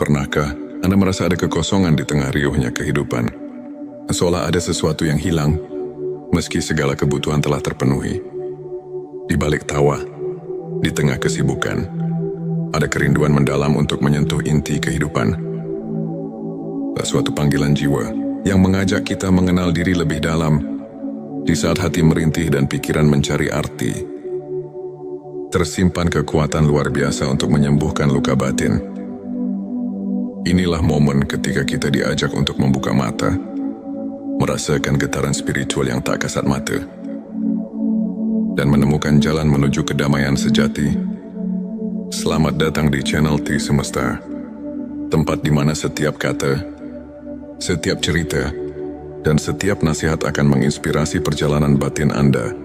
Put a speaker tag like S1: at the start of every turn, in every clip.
S1: Pernahkah Anda merasa ada kekosongan di tengah riuhnya kehidupan? Seolah ada sesuatu yang hilang, meski segala kebutuhan telah terpenuhi. Di balik tawa, di tengah kesibukan, ada kerinduan mendalam untuk menyentuh inti kehidupan. Suatu panggilan jiwa yang mengajak kita mengenal diri lebih dalam. Di saat hati merintih dan pikiran mencari arti, tersimpan kekuatan luar biasa untuk menyembuhkan luka batin. Inilah momen ketika kita diajak untuk membuka mata, merasakan getaran spiritual yang tak kasat mata, dan menemukan jalan menuju kedamaian sejati. Selamat datang di Channel T Semesta, tempat di mana setiap kata, setiap cerita, dan setiap nasihat akan menginspirasi perjalanan batin Anda.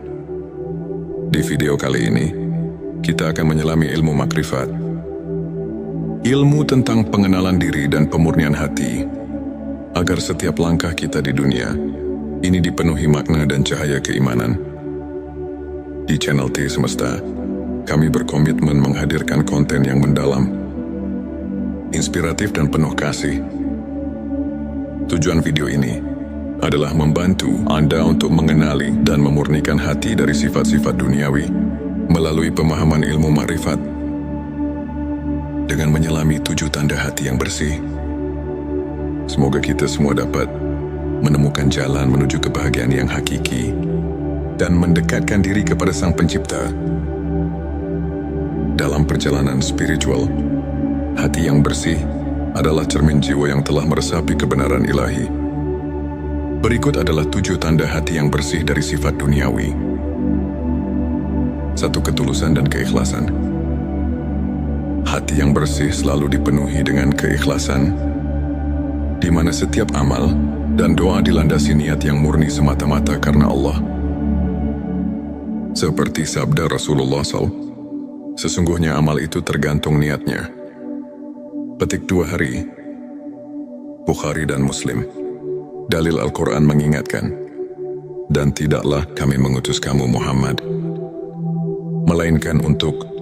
S1: Di video kali ini, kita akan menyelami ilmu makrifat. Ilmu tentang pengenalan diri dan pemurnian hati, agar setiap langkah kita di dunia ini dipenuhi makna dan cahaya keimanan. Di Channel T Semesta, kami berkomitmen menghadirkan konten yang mendalam, inspiratif dan penuh kasih. Tujuan video ini adalah membantu Anda untuk mengenali dan memurnikan hati dari sifat-sifat duniawi melalui pemahaman ilmu makrifat. Dengan menyelami 7 tanda hati yang bersih, semoga kita semua dapat menemukan jalan menuju kebahagiaan yang hakiki dan mendekatkan diri kepada Sang Pencipta. Dalam perjalanan spiritual, hati yang bersih adalah cermin jiwa yang telah meresapi kebenaran ilahi. Berikut adalah 7 tanda hati yang bersih dari sifat duniawi. 1. Ketulusan dan keikhlasan. Hati yang bersih selalu dipenuhi dengan keikhlasan, di mana setiap amal dan doa dilandasi niat yang murni semata-mata karena Allah. Seperti sabda Rasulullah SAW, sesungguhnya amal itu tergantung niatnya. Petik 2 hari, Bukhari dan Muslim. Dalil Al-Quran mengingatkan, dan tidaklah kami mengutus kamu Muhammad, melainkan untuk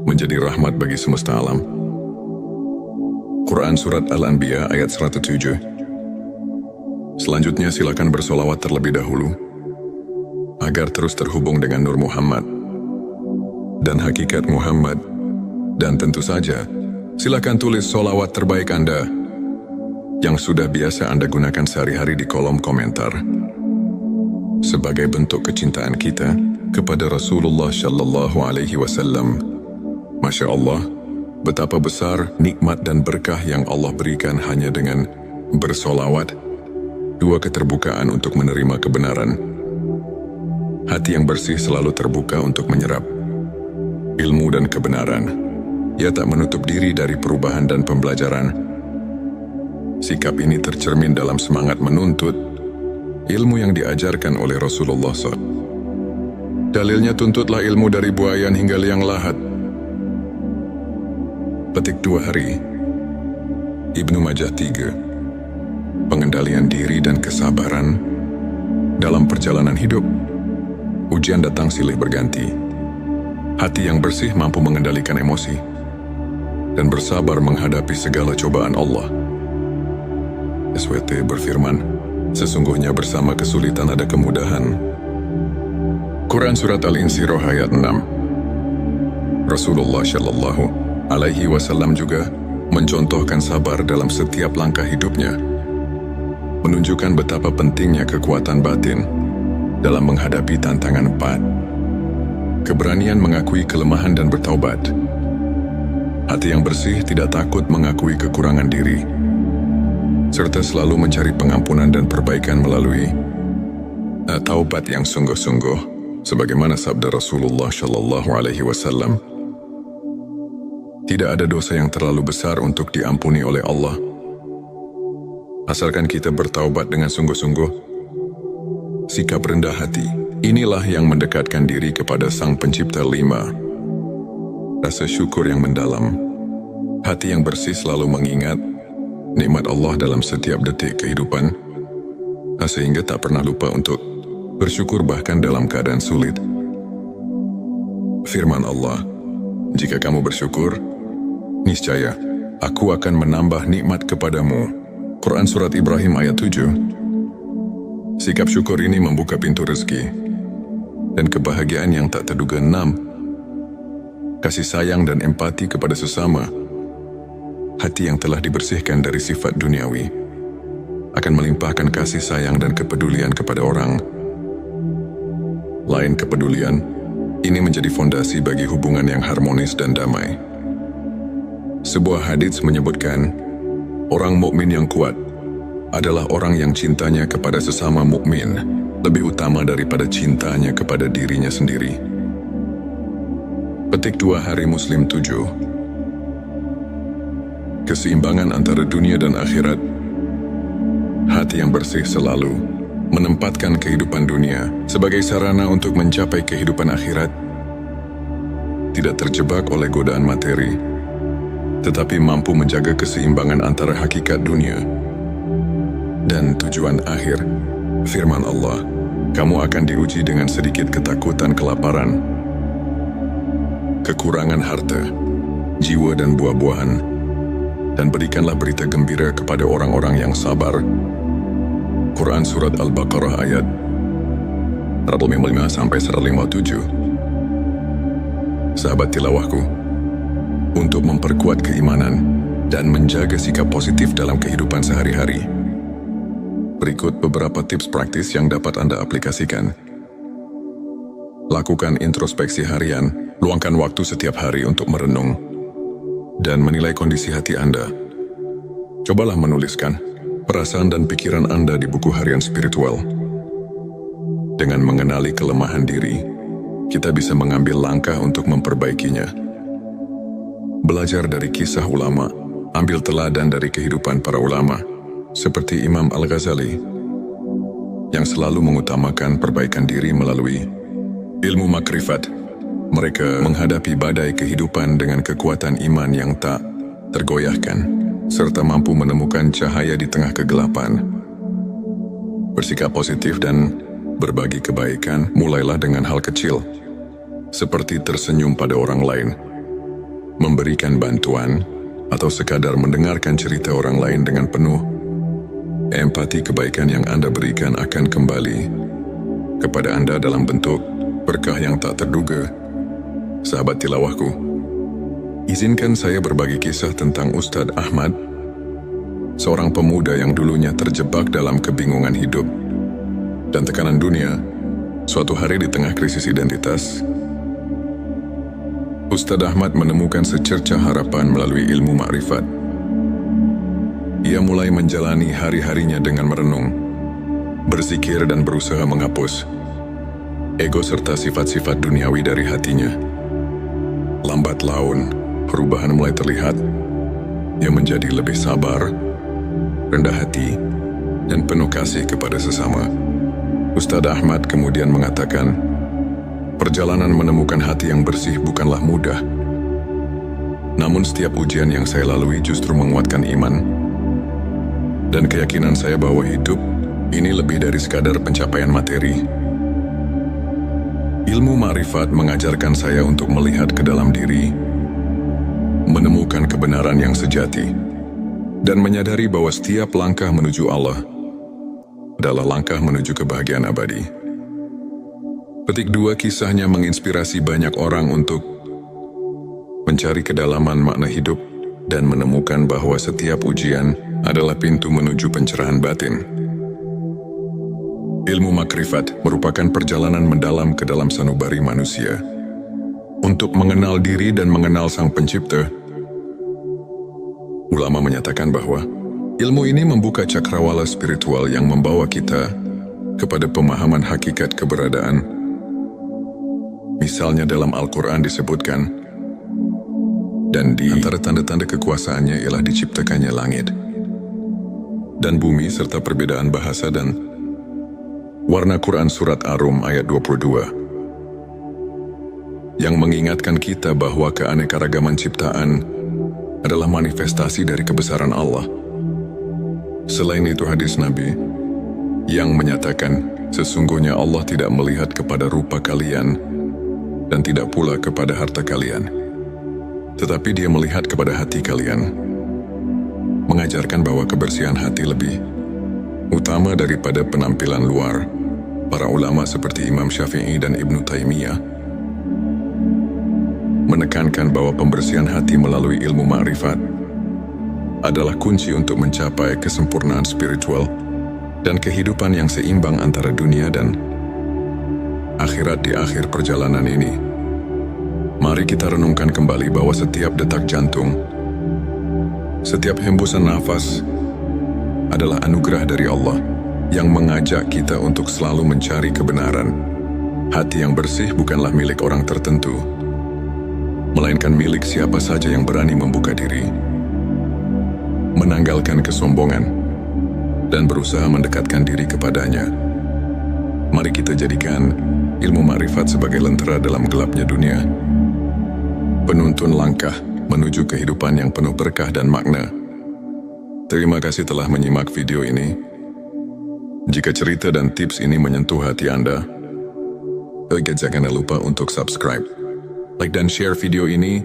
S1: menjadi rahmat bagi semesta alam. Quran Surat Al-Anbiya ayat 107. Selanjutnya silakan bersolawat terlebih dahulu, agar terus terhubung dengan Nur Muhammad dan hakikat Muhammad. Dan tentu saja, silakan tulis solawat terbaik Anda yang sudah biasa Anda gunakan sehari-hari di kolom komentar, sebagai bentuk kecintaan kita kepada Rasulullah Shallallahu Alaihi Wasallam. Masya Allah, betapa besar nikmat dan berkah yang Allah berikan hanya dengan bersolawat. 2. Keterbukaan untuk menerima kebenaran. Hati yang bersih selalu terbuka untuk menyerap ilmu dan kebenaran. Ia tak menutup diri dari perubahan dan pembelajaran. Sikap ini tercermin dalam semangat menuntut ilmu yang diajarkan oleh Rasulullah SAW. Dalilnya, tuntutlah ilmu dari buayan hingga liang lahat. Petik 2 hari, Ibnu Majah 3. Pengendalian diri dan kesabaran dalam perjalanan hidup. Ujian datang silih berganti. Hati yang bersih mampu mengendalikan emosi dan bersabar menghadapi segala cobaan Allah. SWT berfirman, sesungguhnya bersama kesulitan ada kemudahan. Quran Surat Al-Insyirah ayat 6. Rasulullah Shallallahu Alaihi Wasallam juga mencontohkan sabar dalam setiap langkah hidupnya, menunjukkan betapa pentingnya kekuatan batin dalam menghadapi tantangan 4. Keberanian mengakui kelemahan dan bertaubat. Hati yang bersih tidak takut mengakui kekurangan diri, serta selalu mencari pengampunan dan perbaikan melalui taubat yang sungguh-sungguh, sebagaimana sabda Rasulullah Shallallahu Alaihi Wasallam. Tidak ada dosa yang terlalu besar untuk diampuni oleh Allah, asalkan kita bertaubat dengan sungguh-sungguh. Sikap rendah hati, inilah yang mendekatkan diri kepada Sang Pencipta. 5. Rasa syukur yang mendalam. Hati yang bersih selalu mengingat nikmat Allah dalam setiap detik kehidupan, sehingga tak pernah lupa untuk bersyukur bahkan dalam keadaan sulit. Firman Allah, jika kamu bersyukur, niscaya aku akan menambah nikmat kepadamu. Quran Surat Ibrahim ayat 7. Sikap syukur ini membuka pintu rezeki dan kebahagiaan yang tak terduga. 6. Kasih sayang dan empati kepada sesama. Hati yang telah dibersihkan dari sifat duniawi akan melimpahkan kasih sayang dan kepedulian kepada orang lain. Kepedulian ini menjadi fondasi bagi hubungan yang harmonis dan damai. Sebuah hadits menyebutkan, orang mukmin yang kuat adalah orang yang cintanya kepada sesama mukmin lebih utama daripada cintanya kepada dirinya sendiri. Petik 2 Hari Muslim 7. Keseimbangan antara dunia dan akhirat. Hati yang bersih selalu menempatkan kehidupan dunia sebagai sarana untuk mencapai kehidupan akhirat. Tidak terjebak oleh godaan materi, tetapi mampu menjaga keseimbangan antara hakikat dunia dan tujuan akhir. Firman Allah, kamu akan diuji dengan sedikit ketakutan, kelaparan, kekurangan harta, jiwa dan buah-buahan, dan berikanlah berita gembira kepada orang-orang yang sabar. Quran Surat Al-Baqarah ayat 155-157. Sahabat tilawahku, untuk memperkuat keimanan dan menjaga sikap positif dalam kehidupan sehari-hari, berikut beberapa tips praktis yang dapat Anda aplikasikan. Lakukan introspeksi harian, luangkan waktu setiap hari untuk merenung dan menilai kondisi hati Anda. Cobalah menuliskan perasaan dan pikiran Anda di buku harian spiritual. Dengan mengenali kelemahan diri, kita bisa mengambil langkah untuk memperbaikinya. Belajar dari kisah ulama, ambil teladan dari kehidupan para ulama, seperti Imam Al-Ghazali, yang selalu mengutamakan perbaikan diri melalui ilmu makrifat. Mereka menghadapi badai kehidupan dengan kekuatan iman yang tak tergoyahkan, serta mampu menemukan cahaya di tengah kegelapan. Bersikap positif dan berbagi kebaikan mulailah dengan hal kecil, seperti tersenyum pada orang lain, memberikan bantuan, atau sekadar mendengarkan cerita orang lain dengan penuh empati. Kebaikan yang Anda berikan akan kembali kepada Anda dalam bentuk berkah yang tak terduga. Sahabat tilawahku, izinkan saya berbagi kisah tentang Ustadz Ahmad, seorang pemuda yang dulunya terjebak dalam kebingungan hidup dan tekanan dunia. Suatu hari di tengah krisis identitas, Ustadz Ahmad menemukan secercah harapan melalui ilmu makrifat. Ia mulai menjalani hari-harinya dengan merenung, berzikir dan berusaha menghapus ego serta sifat-sifat duniawi dari hatinya. Lambat laun, perubahan mulai terlihat. Ia menjadi lebih sabar, rendah hati, dan penuh kasih kepada sesama. Ustadz Ahmad kemudian mengatakan, perjalanan menemukan hati yang bersih bukanlah mudah. Namun setiap ujian yang saya lalui justru menguatkan iman dan keyakinan saya bahwa hidup ini lebih dari sekadar pencapaian materi. Ilmu makrifat mengajarkan saya untuk melihat ke dalam diri, menemukan kebenaran yang sejati, dan menyadari bahwa setiap langkah menuju Allah adalah langkah menuju kebahagiaan abadi. Petik 2, kisahnya menginspirasi banyak orang untuk mencari kedalaman makna hidup dan menemukan bahwa setiap ujian adalah pintu menuju pencerahan batin. Ilmu makrifat merupakan perjalanan mendalam ke dalam sanubari manusia untuk mengenal diri dan mengenal Sang Pencipta. Ulama menyatakan bahwa ilmu ini membuka cakrawala spiritual yang membawa kita kepada pemahaman hakikat keberadaan. Misalnya dalam Al-Quran disebutkan, dan di antara tanda-tanda kekuasaannya ialah diciptakannya langit dan bumi serta perbedaan bahasa dan warna. Quran Surat Ar-Rum ayat 22, yang mengingatkan kita bahwa keanekaragaman ciptaan adalah manifestasi dari kebesaran Allah. Selain itu hadis Nabi yang menyatakan, sesungguhnya Allah tidak melihat kepada rupa kalian dan tidak pula kepada harta kalian, tetapi Dia melihat kepada hati kalian. mengajarkan bahwa kebersihan hati lebih utama daripada penampilan luar. Para ulama seperti Imam Syafi'i dan Ibnu Taimiyah menekankan bahwa pembersihan hati melalui ilmu ma'rifat adalah kunci untuk mencapai kesempurnaan spiritual dan kehidupan yang seimbang antara dunia dan akhirat di akhir perjalanan ini. Mari kita renungkan kembali bahwa setiap detak jantung, setiap hembusan nafas adalah anugerah dari Allah yang mengajak kita untuk selalu mencari kebenaran. Hati yang bersih bukanlah milik orang tertentu, melainkan milik siapa saja yang berani membuka diri, menanggalkan kesombongan, dan berusaha mendekatkan diri kepadanya. Mari kita jadikan ilmu ma'rifat sebagai lentera dalam gelapnya dunia, penuntun langkah menuju kehidupan yang penuh berkah dan makna. Terima kasih telah menyimak video ini. Jika cerita dan tips ini menyentuh hati Anda, jangan lupa untuk subscribe, like dan share video ini.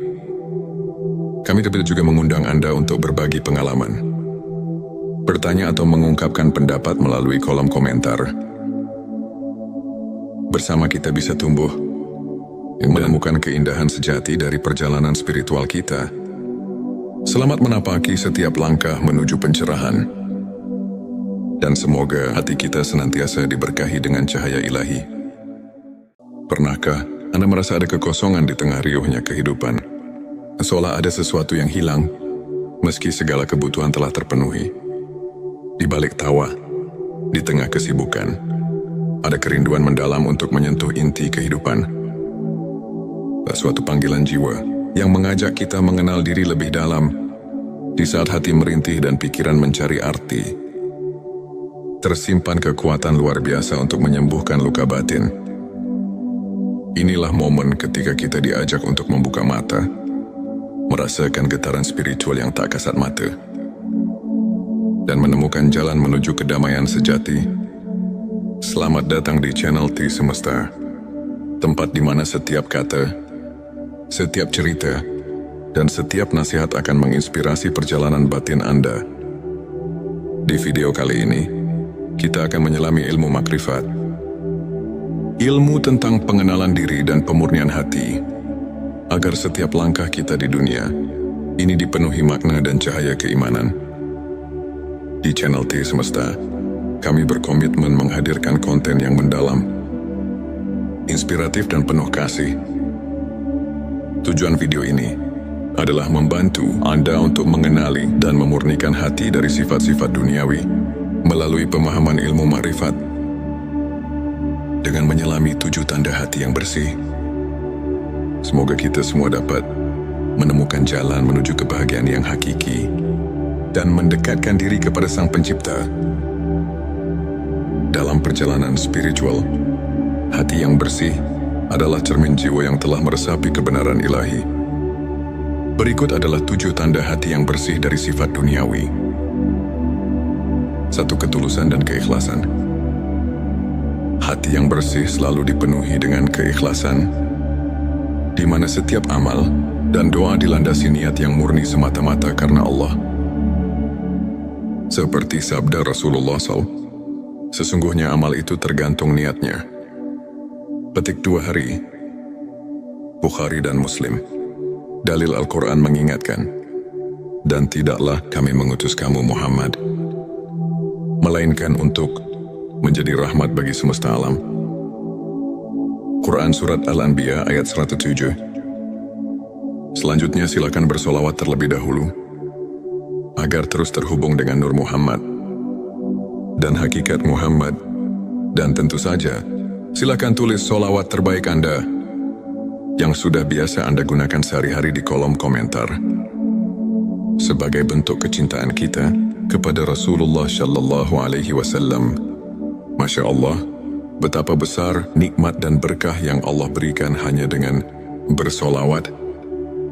S1: Kami juga mengundang Anda untuk berbagi pengalaman, bertanya atau mengungkapkan pendapat melalui kolom komentar. Bersama kita bisa tumbuh, menemukan keindahan sejati dari perjalanan spiritual kita. Selamat menapaki setiap langkah menuju pencerahan. Dan semoga hati kita senantiasa diberkahi dengan cahaya ilahi. Pernahkah Anda merasa ada kekosongan di tengah riuhnya kehidupan? Seolah ada sesuatu yang hilang, meski segala kebutuhan telah terpenuhi. Di balik tawa, di tengah kesibukan, ada kerinduan mendalam untuk menyentuh inti kehidupan. Suatu panggilan jiwa yang mengajak kita mengenal diri lebih dalam. Di saat hati merintih dan pikiran mencari arti, tersimpan kekuatan luar biasa untuk menyembuhkan luka batin. Inilah momen ketika kita diajak untuk membuka mata, merasakan getaran spiritual yang tak kasat mata, dan menemukan jalan menuju kedamaian sejati. Selamat datang di channel T Semesta, tempat di mana setiap kata, setiap cerita, dan setiap nasihat akan menginspirasi perjalanan batin Anda. Di video kali ini, kita akan menyelami ilmu makrifat, ilmu tentang pengenalan diri dan pemurnian hati, agar setiap langkah kita di dunia ini dipenuhi makna dan cahaya keimanan. Di channel T Semesta, kami berkomitmen menghadirkan konten yang mendalam, inspiratif dan penuh kasih. Tujuan video ini adalah membantu Anda untuk mengenali dan memurnikan hati dari sifat-sifat duniawi melalui pemahaman ilmu ma'rifat. Dengan menyelami 7 tanda hati yang bersih, semoga kita semua dapat menemukan jalan menuju kebahagiaan yang hakiki dan mendekatkan diri kepada Sang Pencipta. Dalam perjalanan spiritual, hati yang bersih adalah cermin jiwa yang telah meresapi kebenaran ilahi. Berikut adalah 7 tanda hati yang bersih dari sifat duniawi. 1. Ketulusan dan keikhlasan. Hati yang bersih selalu dipenuhi dengan keikhlasan, di mana setiap amal dan doa dilandasi niat yang murni semata-mata karena Allah. Seperti sabda Rasulullah SAW, sesungguhnya amal itu tergantung niatnya. Petik 2 hari, Bukhari dan Muslim. Dalil Al-Quran mengingatkan, dan tidaklah kami mengutus kamu Muhammad, melainkan untuk menjadi rahmat bagi semesta alam. Quran Surat Al-Anbiya ayat 107. Selanjutnya silakan bersolawat terlebih dahulu, agar terus terhubung dengan Nur Muhammad dan hakikat Muhammad. Dan tentu saja, silakan tulis solawat terbaik Anda yang sudah biasa Anda gunakan sehari-hari di kolom komentar, sebagai bentuk kecintaan kita kepada Rasulullah Shallallahu Alaihi Wasallam. Masya Allah, betapa besar nikmat dan berkah yang Allah berikan hanya dengan bersolawat.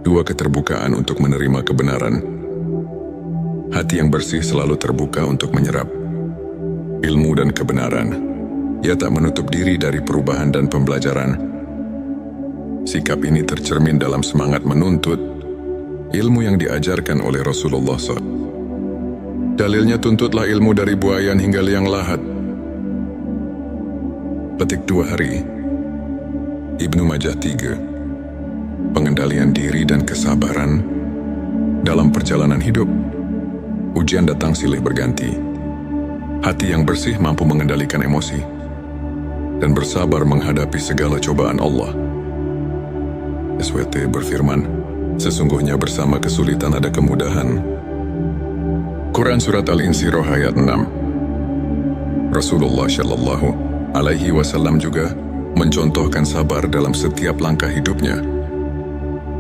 S1: 2. Keterbukaan untuk menerima kebenaran. Hati yang bersih selalu terbuka untuk menyerap ilmu dan kebenaran. Ia tak menutup diri dari perubahan dan pembelajaran. Sikap ini tercermin dalam semangat menuntut ilmu yang diajarkan oleh Rasulullah SAW. Dalilnya tuntutlah ilmu dari buayan hingga liang lahat. Petik 2 hari. Ibnu Majah 3. Pengendalian diri dan kesabaran dalam perjalanan hidup. Ujian datang silih berganti. Hati yang bersih mampu mengendalikan emosi dan bersabar menghadapi segala cobaan Allah. SWT berfirman, sesungguhnya bersama kesulitan ada kemudahan. Quran Surat Al-Insyirah ayat 6. Rasulullah Shallallahu Alaihi Wasallam juga mencontohkan sabar dalam setiap langkah hidupnya,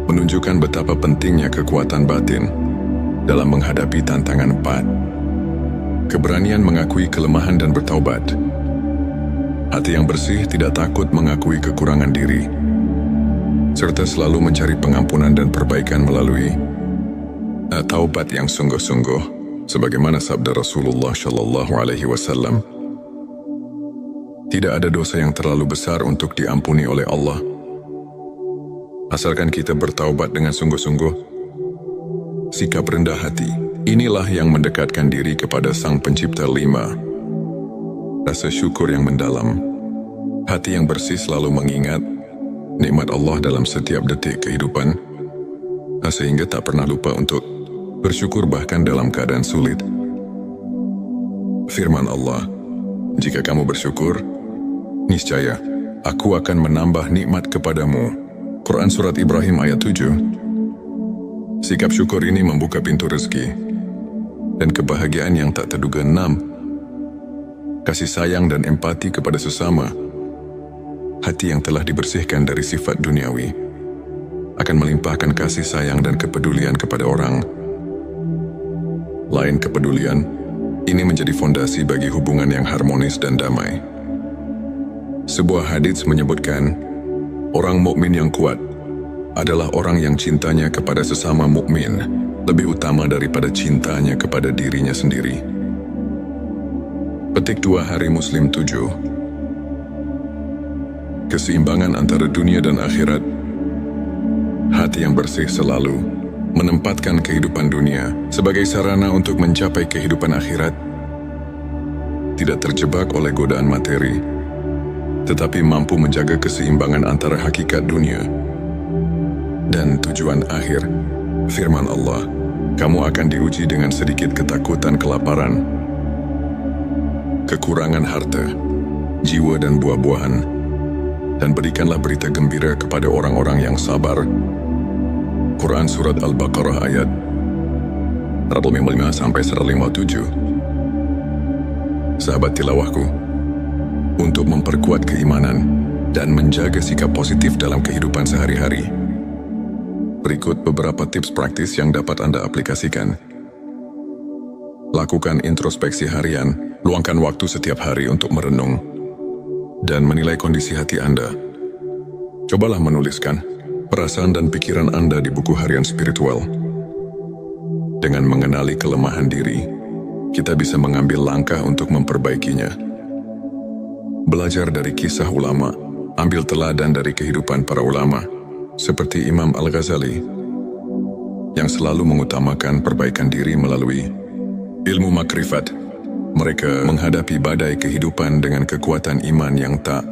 S1: menunjukkan betapa pentingnya kekuatan batin dalam menghadapi tantangan 4. Keberanian mengakui kelemahan dan bertaubat. Hati yang bersih tidak takut mengakui kekurangan diri, serta selalu mencari pengampunan dan perbaikan melalui taubat yang sungguh-sungguh. Sebagaimana sabda Rasulullah Shallallahu Alaihi Wasallam, tidak ada dosa yang terlalu besar untuk diampuni oleh Allah, asalkan kita bertaubat dengan sungguh-sungguh. Sikap rendah hati, inilah yang mendekatkan diri kepada Sang Pencipta. 5. Rasa syukur yang mendalam. Hati yang bersih selalu mengingat nikmat Allah dalam setiap detik kehidupan, sehingga tak pernah lupa untuk bersyukur bahkan dalam keadaan sulit. Firman Allah, jika kamu bersyukur, niscaya aku akan menambah nikmat kepadamu. Quran Surat Ibrahim ayat 7. Sikap syukur ini membuka pintu rezeki dan kebahagiaan yang tak terduga. 6. Kasih sayang dan empati kepada sesama. Hati yang telah dibersihkan dari sifat duniawi akan melimpahkan kasih sayang dan kepedulian kepada orang lain. Kepedulian ini menjadi fondasi bagi hubungan yang harmonis dan damai. Sebuah hadits menyebutkan, orang mukmin yang kuat adalah orang yang cintanya kepada sesama mukmin lebih utama daripada cintanya kepada dirinya sendiri. Petik 2 hari Muslim 7. Keseimbangan antara dunia dan akhirat. Hati yang bersih selalu menempatkan kehidupan dunia sebagai sarana untuk mencapai kehidupan akhirat. Tidak terjebak oleh godaan materi, tetapi mampu menjaga keseimbangan antara hakikat dunia dan tujuan akhir. Firman Allah, kamu akan diuji dengan sedikit ketakutan, kelaparan, kekurangan harta, jiwa dan buah-buahan, dan berikanlah berita gembira kepada orang-orang yang sabar. Quran Surat Al-Baqarah ayat 155-157. Sahabat tilawahku, untuk memperkuat keimanan dan menjaga sikap positif dalam kehidupan sehari-hari, berikut beberapa tips praktis yang dapat Anda aplikasikan. Lakukan introspeksi harian, luangkan waktu setiap hari untuk merenung dan menilai kondisi hati Anda. Cobalah menuliskan perasaan dan pikiran Anda di buku harian spiritual. Dengan mengenali kelemahan diri, kita bisa mengambil langkah untuk memperbaikinya. Belajar dari kisah ulama, ambil teladan dari kehidupan para ulama, seperti Imam Al-Ghazali, yang selalu mengutamakan perbaikan diri melalui ilmu makrifat. Mereka menghadapi badai kehidupan dengan kekuatan iman yang tak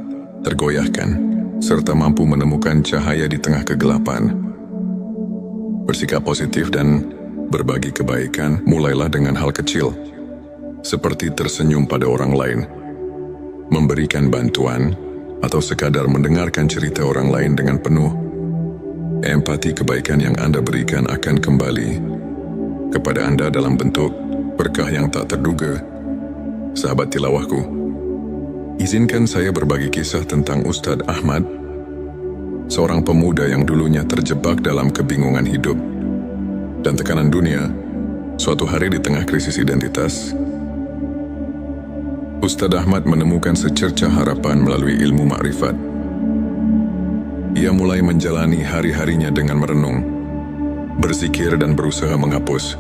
S1: tergoyahkan, serta mampu menemukan cahaya di tengah kegelapan. Bersikap positif dan berbagi kebaikan mulailah dengan hal kecil, seperti tersenyum pada orang lain, memberikan bantuan, atau sekadar mendengarkan cerita orang lain dengan penuh empati. Kebaikan yang Anda berikan akan kembali kepada Anda dalam bentuk berkah yang tak terduga. Sahabat tilawahku, izinkan saya berbagi kisah tentang Ustadz Ahmad, seorang pemuda yang dulunya terjebak dalam kebingungan hidup dan tekanan dunia. Suatu hari di tengah krisis identitas, Ustadz Ahmad menemukan secercah harapan melalui ilmu makrifat. Ia mulai menjalani hari-harinya dengan merenung, berzikir dan berusaha menghapus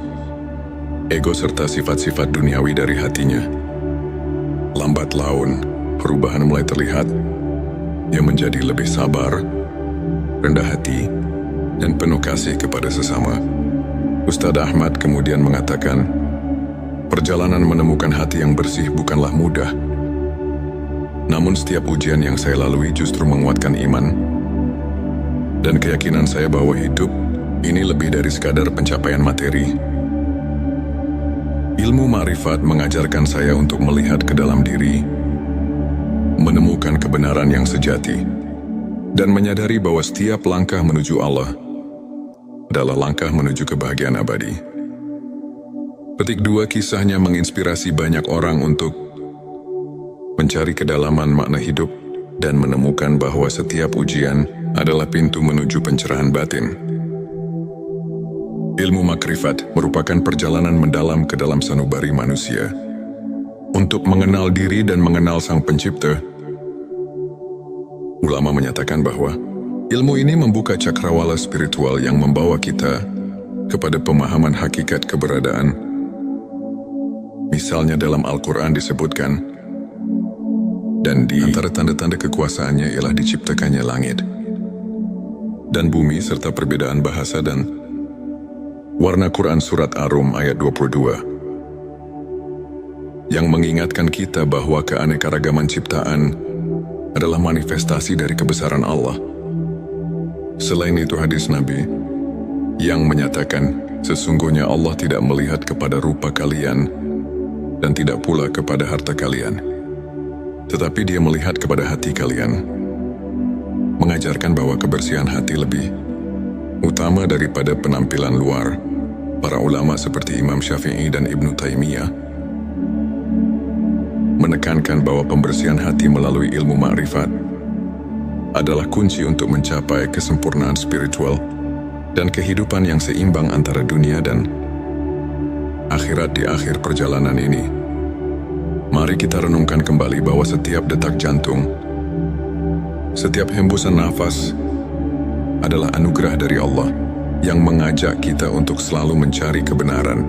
S1: ego serta sifat-sifat duniawi dari hatinya. Lambat laun, perubahan mulai terlihat. Ia menjadi lebih sabar, rendah hati, dan penuh kasih kepada sesama. Ustadz Ahmad kemudian mengatakan, Perjalanan menemukan hati yang bersih bukanlah mudah. Namun setiap ujian yang saya lalui justru menguatkan iman dan keyakinan saya bahwa hidup ini lebih dari sekadar pencapaian materi. Ilmu ma'rifat mengajarkan saya untuk melihat ke dalam diri, menemukan kebenaran yang sejati, dan menyadari bahwa setiap langkah menuju Allah adalah langkah menuju kebahagiaan abadi. Petik 2 kisahnya menginspirasi banyak orang untuk mencari kedalaman makna hidup dan menemukan bahwa setiap ujian adalah pintu menuju pencerahan batin. Ilmu makrifat merupakan perjalanan mendalam ke dalam sanubari manusia untuk mengenal diri dan mengenal Sang Pencipta. Ulama menyatakan bahwa ilmu ini membuka cakrawala spiritual yang membawa kita kepada pemahaman hakikat keberadaan. Misalnya dalam Al-Quran disebutkan, dan di antara tanda-tanda kekuasaannya ialah diciptakannya langit dan bumi serta perbedaan bahasa dan warna. Quran Surat Ar-Rum ayat 22 yang mengingatkan kita bahwa keanekaragaman ciptaan adalah manifestasi dari kebesaran Allah. Selain itu hadis Nabi yang menyatakan sesungguhnya Allah tidak melihat kepada rupa kalian dan tidak pula kepada harta kalian, tetapi Dia melihat kepada hati kalian, mengajarkan bahwa kebersihan hati lebih utama daripada penampilan luar. Para ulama seperti Imam Syafi'i dan Ibnu Taimiyah menekankan bahwa pembersihan hati melalui ilmu ma'rifat adalah kunci untuk mencapai kesempurnaan spiritual dan kehidupan yang seimbang antara dunia dan akhirat. Di akhir perjalanan ini, mari kita renungkan kembali bahwa setiap detak jantung, setiap hembusan nafas adalah anugerah dari Allah yang mengajak kita untuk selalu mencari kebenaran.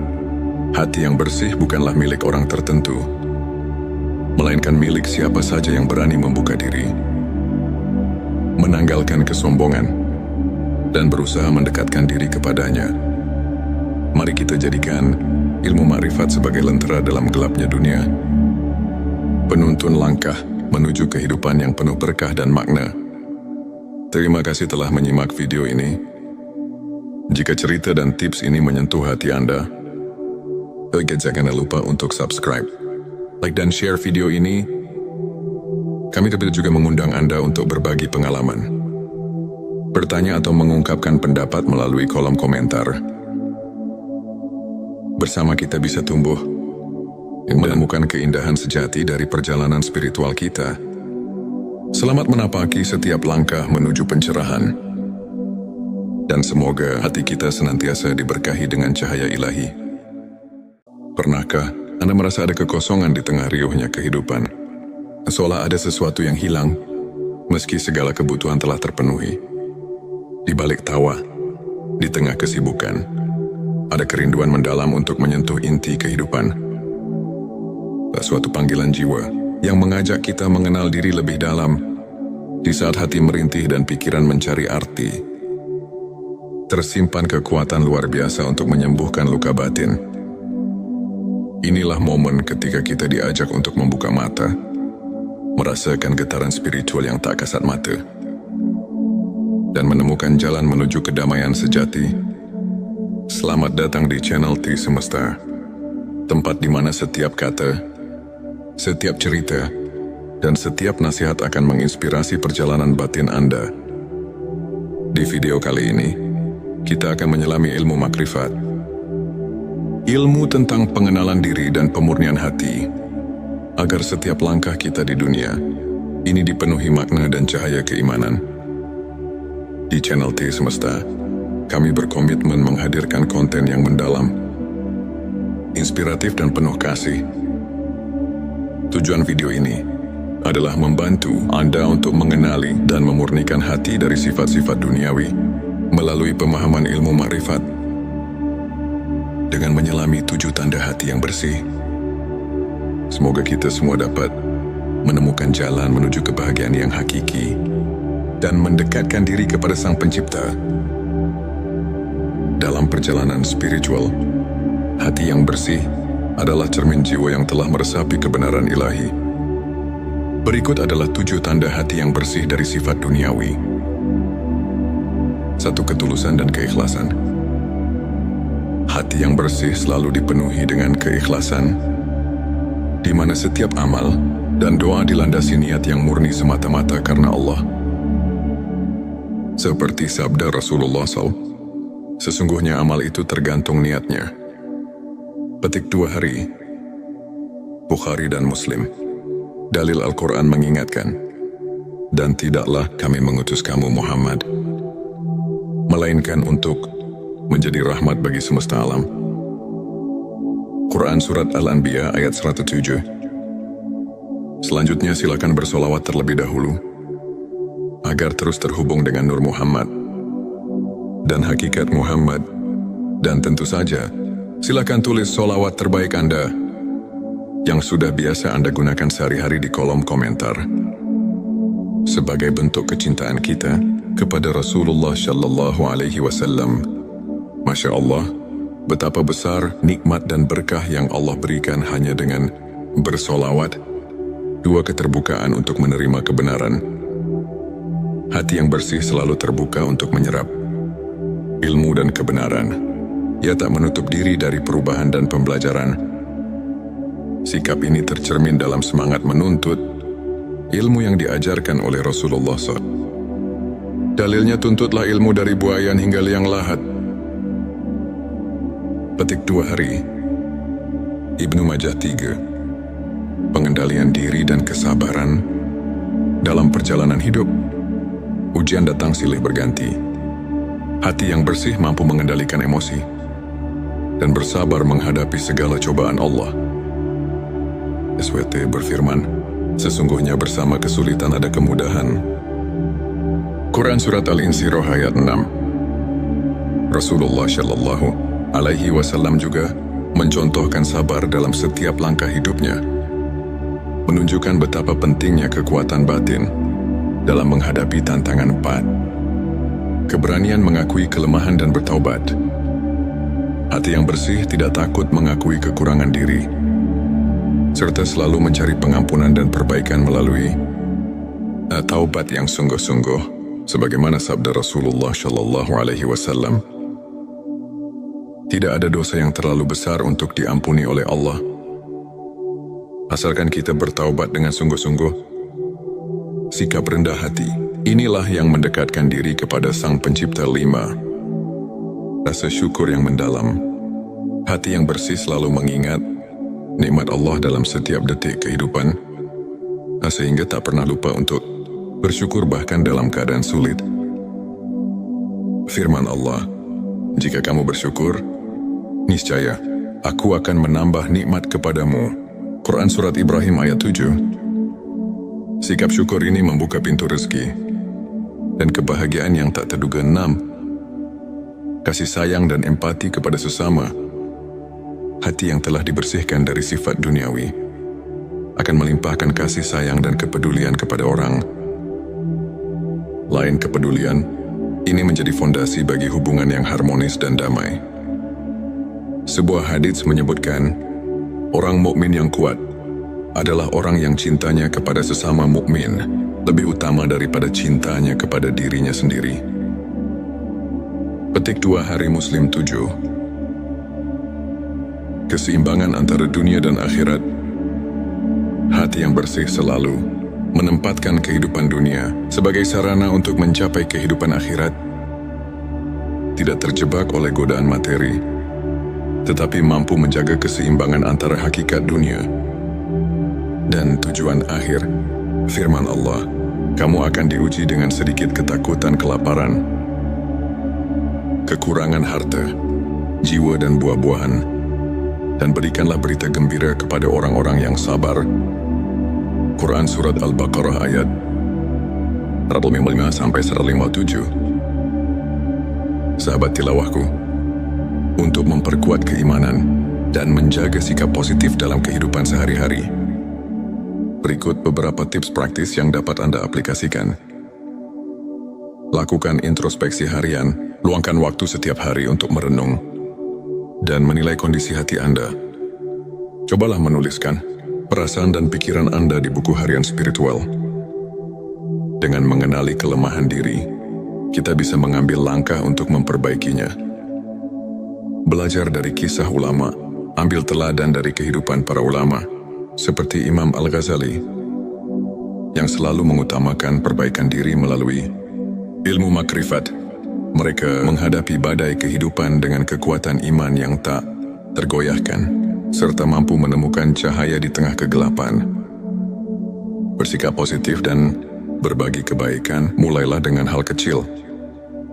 S1: Hati yang bersih bukanlah milik orang tertentu, melainkan milik siapa saja yang berani membuka diri, menanggalkan kesombongan, dan berusaha mendekatkan diri kepadanya. Mari kita jadikan ilmu ma'rifat sebagai lentera dalam gelapnya dunia, penuntun langkah menuju kehidupan yang penuh berkah dan makna. Terima kasih telah menyimak video ini. Jika cerita dan tips ini menyentuh hati Anda, jangan lupa untuk subscribe, like dan share video ini. Kami juga mengundang Anda untuk berbagi pengalaman, bertanya atau mengungkapkan pendapat melalui kolom komentar. Bersama kita bisa tumbuh, menemukan keindahan sejati dari perjalanan spiritual kita. Selamat menapaki setiap langkah menuju pencerahan. Dan semoga hati kita senantiasa diberkahi dengan cahaya ilahi. Pernahkah Anda merasa ada kekosongan di tengah riuhnya kehidupan? Seolah ada sesuatu yang hilang, meski segala kebutuhan telah terpenuhi. Di balik tawa, di tengah kesibukan, ada kerinduan mendalam untuk menyentuh inti kehidupan. Suatu panggilan jiwa yang mengajak kita mengenal diri lebih dalam. Di saat hati merintih dan pikiran mencari arti, tersimpan kekuatan luar biasa untuk menyembuhkan luka batin. Inilah momen ketika kita diajak untuk membuka mata, merasakan getaran spiritual yang tak kasat mata, dan menemukan jalan menuju kedamaian sejati. Selamat datang di channel T Semesta, tempat di mana setiap kata, setiap cerita, dan setiap nasihat akan menginspirasi perjalanan batin Anda. Di video kali ini, kita akan menyelami ilmu makrifat, ilmu tentang pengenalan diri dan pemurnian hati, agar setiap langkah kita di dunia ini dipenuhi makna dan cahaya keimanan. Di channel T Semesta, kami berkomitmen menghadirkan konten yang mendalam, inspiratif dan penuh kasih. Tujuan video ini adalah membantu Anda untuk mengenali dan memurnikan hati dari sifat-sifat duniawi melalui pemahaman ilmu ma'rifat. Dengan menyelami 7 tanda hati yang bersih, semoga kita semua dapat menemukan jalan menuju kebahagiaan yang hakiki dan mendekatkan diri kepada Sang Pencipta. Dalam perjalanan spiritual, hati yang bersih adalah cermin jiwa yang telah meresapi kebenaran ilahi. Berikut adalah 7 tanda hati yang bersih dari sifat duniawi. 1. Ketulusan dan keikhlasan. Hati yang bersih selalu dipenuhi dengan keikhlasan, di mana setiap amal dan doa dilandasi niat yang murni semata-mata karena Allah. Seperti sabda Rasulullah SAW, sesungguhnya amal itu tergantung niatnya. Petik 2 hari. Bukhari dan Muslim. Dalil Al-Quran mengingatkan, dan tidaklah kami mengutus kamu Muhammad, melainkan untuk menjadi rahmat bagi semesta alam. Quran Surat Al-Anbiya ayat 107. Selanjutnya silakan bersolawat terlebih dahulu, agar terus terhubung dengan Nur Muhammad dan hakikat Muhammad. Dan tentu saja, silakan tulis solawat terbaik Anda yang sudah biasa Anda gunakan sehari-hari di kolom komentar, sebagai bentuk kecintaan kita kepada Rasulullah Shallallahu Alaihi Wasallam. Masya Allah, betapa besar nikmat dan berkah yang Allah berikan hanya dengan bersolawat. 2. Keterbukaan untuk menerima kebenaran. Hati yang bersih selalu terbuka untuk menyerap ilmu dan kebenaran. Ia tak menutup diri dari perubahan dan pembelajaran. Sikap ini tercermin dalam semangat menuntut ilmu yang diajarkan oleh Rasulullah SAW. Dalilnya, tuntutlah ilmu dari buayan hingga liang lahat. Petik 2 hari. Ibnu Majah 3. Pengendalian diri dan kesabaran dalam perjalanan hidup. Ujian datang silih berganti. Hati yang bersih mampu mengendalikan emosi dan bersabar menghadapi segala cobaan Allah. SWT berfirman, sesungguhnya bersama kesulitan ada kemudahan. Quran Surat Al-Insyirah ayat 6. Rasulullah Shallallahu Alaihi Wasallam juga mencontohkan sabar dalam setiap langkah hidupnya, menunjukkan betapa pentingnya kekuatan batin dalam menghadapi tantangan 4. Keberanian mengakui kelemahan dan bertaubat. Hati yang bersih tidak takut mengakui kekurangan diri, serta selalu mencari pengampunan dan perbaikan melalui taubat yang sungguh-sungguh, sebagaimana sabda Rasulullah Shallallahu Alaihi Wasallam. Tidak ada dosa yang terlalu besar untuk diampuni oleh Allah, asalkan kita bertaubat dengan sungguh-sungguh. Sikap rendah hati, inilah yang mendekatkan diri kepada Sang Pencipta. 5. Rasa syukur yang mendalam. Hati yang bersih selalu mengingat nikmat Allah dalam setiap detik kehidupan, sehingga tak pernah lupa untuk bersyukur bahkan dalam keadaan sulit. Firman Allah, jika kamu bersyukur, niscaya aku akan menambah nikmat kepadamu. Quran Surat Ibrahim ayat 7. Sikap syukur ini membuka pintu rezeki dan kebahagiaan yang tak terduga. 6. Kasih sayang dan empati kepada sesama. Hati yang telah dibersihkan dari sifat duniawi akan melimpahkan kasih sayang dan kepedulian kepada orang lain. Kepedulian ini menjadi fondasi bagi hubungan yang harmonis dan damai. Sebuah hadits menyebutkan, orang mukmin yang kuat adalah orang yang cintanya kepada sesama mukmin lebih utama daripada cintanya kepada dirinya sendiri. Petik 2 hari Muslim 7. Keseimbangan antara dunia dan akhirat. Hati yang bersih selalu menempatkan kehidupan dunia sebagai sarana untuk mencapai kehidupan akhirat. Tidak terjebak oleh godaan materi, tetapi mampu menjaga keseimbangan antara hakikat dunia dan tujuan akhir. Firman Allah, kamu akan diuji dengan sedikit ketakutan, kelaparan, kekurangan harta, jiwa dan buah-buahan, dan berikanlah berita gembira kepada orang-orang yang sabar. Quran Surat Al-Baqarah ayat 155-157. Sahabat tilawahku, untuk memperkuat keimanan dan menjaga sikap positif dalam kehidupan sehari-hari, berikut beberapa tips praktis yang dapat Anda aplikasikan. Lakukan introspeksi harian, luangkan waktu setiap hari untuk merenung dan menilai kondisi hati Anda. Cobalah menuliskan perasaan dan pikiran Anda di buku harian spiritual. Dengan mengenali kelemahan diri, kita bisa mengambil langkah untuk memperbaikinya. Belajar dari kisah ulama, ambil teladan dari kehidupan para ulama, seperti Imam Al-Ghazali, yang selalu mengutamakan perbaikan diri melalui ilmu makrifat. Mereka menghadapi badai kehidupan dengan kekuatan iman yang tak tergoyahkan, serta mampu menemukan cahaya di tengah kegelapan. Bersikap positif dan berbagi kebaikan mulailah dengan hal kecil,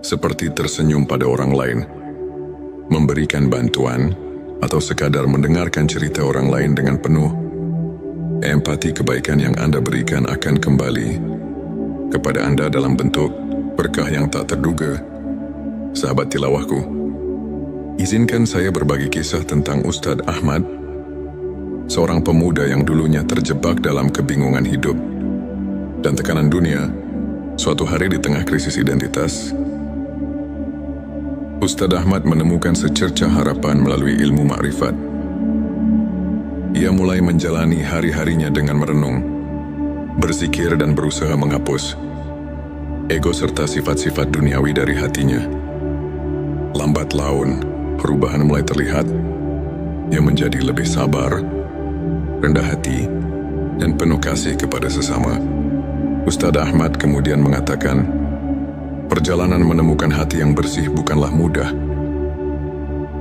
S1: seperti tersenyum pada orang lain, memberikan bantuan, atau sekadar mendengarkan cerita orang lain dengan penuh empati. Kebaikan yang Anda berikan akan kembali kepada Anda dalam bentuk berkah yang tak terduga. Sahabat tilawahku, izinkan saya berbagi kisah tentang Ustadz Ahmad, seorang pemuda yang dulunya terjebak dalam kebingungan hidup dan tekanan dunia. Suatu hari di tengah krisis identitas, Ustadz Ahmad menemukan secercah harapan melalui ilmu makrifat. Ia mulai menjalani hari-harinya dengan merenung, berzikir dan berusaha menghapus ego serta sifat-sifat duniawi dari hatinya. Lambat laun, perubahan mulai terlihat. Ia menjadi lebih sabar, rendah hati, dan penuh kasih kepada sesama. Ustadz Ahmad kemudian mengatakan, perjalanan menemukan hati yang bersih bukanlah mudah.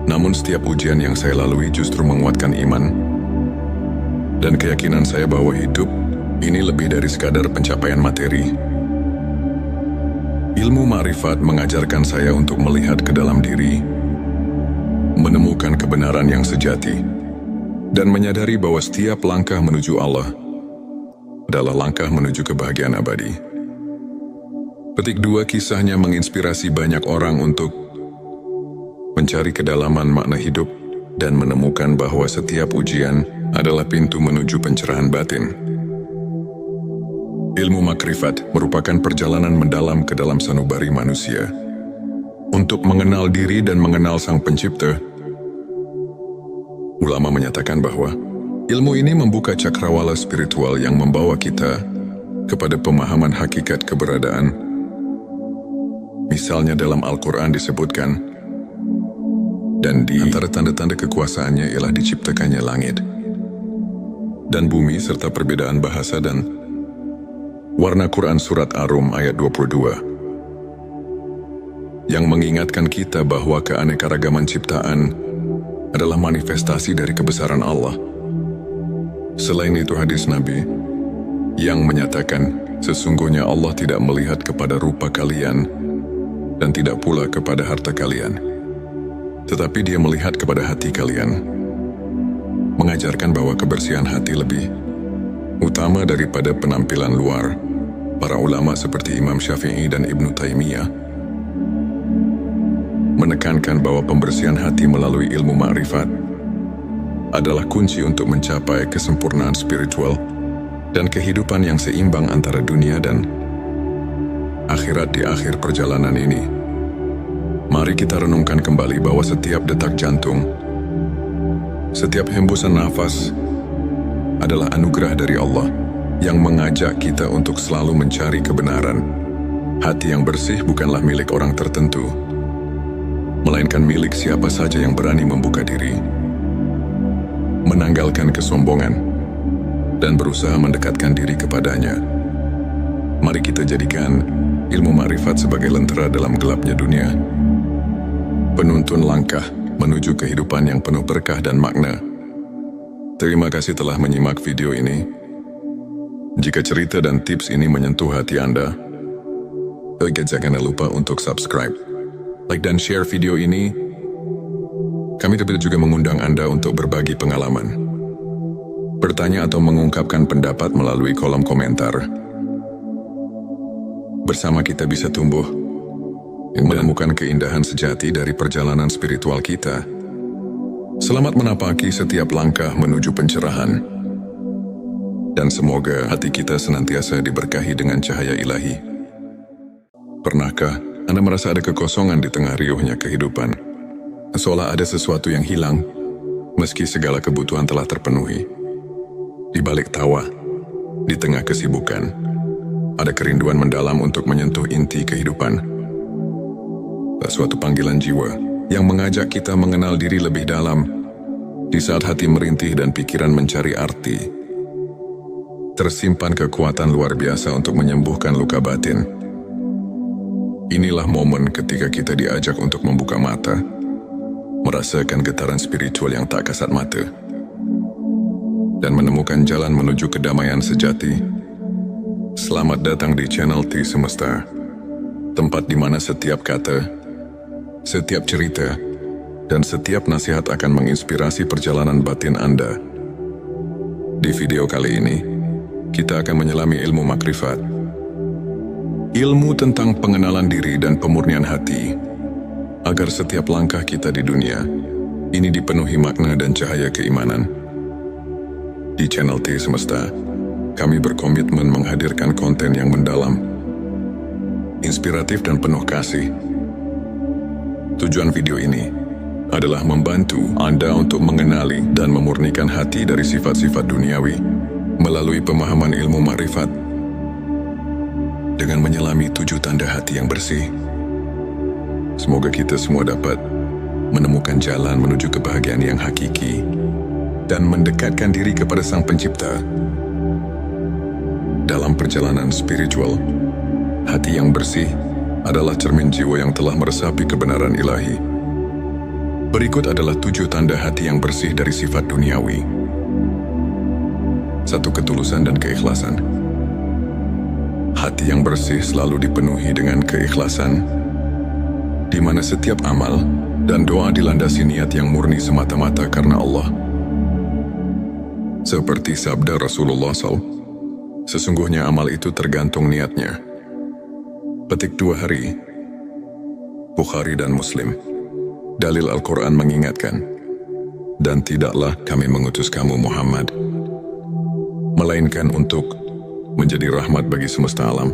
S1: Namun setiap ujian yang saya lalui justru menguatkan iman dan keyakinan saya bahwa hidup ini lebih dari sekadar pencapaian materi. Ilmu makrifat mengajarkan saya untuk melihat ke dalam diri, menemukan kebenaran yang sejati, dan menyadari bahwa setiap langkah menuju Allah adalah langkah menuju kebahagiaan abadi. Petik 2, kisahnya menginspirasi banyak orang untuk mencari kedalaman makna hidup dan menemukan bahwa setiap ujian adalah pintu menuju pencerahan batin. Ilmu makrifat merupakan perjalanan mendalam ke dalam sanubari manusia untuk mengenal diri dan mengenal Sang Pencipta. Ulama menyatakan bahwa ilmu ini membuka cakrawala spiritual yang membawa kita kepada pemahaman hakikat keberadaan. Misalnya dalam Al-Quran disebutkan, dan di antara tanda-tanda kekuasaannya ialah diciptakannya langit dan bumi serta perbedaan bahasa dan warna. Quran Surat Ar-Rum ayat 22 yang mengingatkan kita bahwa keanekaragaman ciptaan adalah manifestasi dari kebesaran Allah. Selain itu hadis Nabi yang menyatakan, sesungguhnya Allah tidak melihat kepada rupa kalian dan tidak pula kepada harta kalian, tetapi Dia melihat kepada hati kalian, mengajarkan bahwa kebersihan hati lebih utama daripada penampilan luar. Para ulama seperti Imam Syafi'i dan Ibnu Taimiyah menekankan bahwa pembersihan hati melalui ilmu makrifat adalah kunci untuk mencapai kesempurnaan spiritual dan kehidupan yang seimbang antara dunia dan akhirat. Di akhir perjalanan ini, mari kita renungkan kembali bahwa setiap detak jantung, setiap hembusan nafas adalah anugerah dari Allah yang mengajak kita untuk selalu mencari kebenaran. Hati yang bersih bukanlah milik orang tertentu, melainkan milik siapa saja yang berani membuka diri, menanggalkan kesombongan, dan berusaha mendekatkan diri kepadanya. Mari kita jadikan ilmu makrifat sebagai lentera dalam gelapnya dunia, penuntun langkah menuju kehidupan yang penuh berkah dan makna. Terima kasih telah menyimak video ini. Jika cerita dan tips ini menyentuh hati Anda, jangan lupa untuk subscribe, like dan share video ini. Kami juga mengundang Anda untuk berbagi pengalaman, bertanya atau mengungkapkan pendapat melalui kolom komentar. Bersama kita bisa tumbuh, menemukan keindahan sejati dari perjalanan spiritual kita. Selamat menapaki setiap langkah menuju pencerahan. Dan semoga hati kita senantiasa diberkahi dengan cahaya ilahi. Pernahkah Anda merasa ada kekosongan di tengah riuhnya kehidupan? Seolah ada sesuatu yang hilang, Meski segala kebutuhan telah terpenuhi, di balik tawa, di tengah kesibukan, ada kerinduan mendalam untuk menyentuh inti kehidupan. Suatu panggilan jiwa yang mengajak kita mengenal diri lebih dalam di saat hati merintih dan pikiran mencari arti. Tersimpan kekuatan luar biasa untuk menyembuhkan luka batin. Inilah momen ketika kita diajak untuk membuka mata, merasakan getaran spiritual yang tak kasat mata, dan menemukan jalan menuju kedamaian sejati. Selamat datang di channel T Semesta, tempat di mana setiap kata, setiap cerita, dan setiap nasihat akan menginspirasi perjalanan batin Anda. Di video kali ini, kita akan menyelami ilmu makrifat. Ilmu tentang pengenalan diri dan pemurnian hati, agar setiap langkah kita di dunia ini dipenuhi makna dan cahaya keimanan. Di channel T Semesta, kami berkomitmen menghadirkan konten yang mendalam, inspiratif dan penuh kasih. Tujuan video ini adalah membantu Anda untuk mengenali dan memurnikan hati dari sifat-sifat duniawi melalui pemahaman ilmu makrifat. Dengan menyelami 7 tanda hati yang bersih, semoga kita semua dapat menemukan jalan menuju kebahagiaan yang hakiki dan mendekatkan diri kepada Sang Pencipta. Dalam perjalanan spiritual, hati yang bersih adalah cermin jiwa yang telah meresapi kebenaran ilahi. Berikut adalah 7 tanda hati yang bersih dari sifat duniawi. 1. Ketulusan dan keikhlasan. Hati yang bersih selalu dipenuhi dengan keikhlasan, di mana setiap amal dan doa dilandasi niat yang murni semata-mata karena Allah. Seperti sabda Rasulullah SAW, sesungguhnya amal itu tergantung niatnya. Petik 2 hari, Bukhari dan Muslim. Dalil Al-Quran mengingatkan, dan tidaklah kami mengutus kamu Muhammad, melainkan untuk menjadi rahmat bagi semesta alam.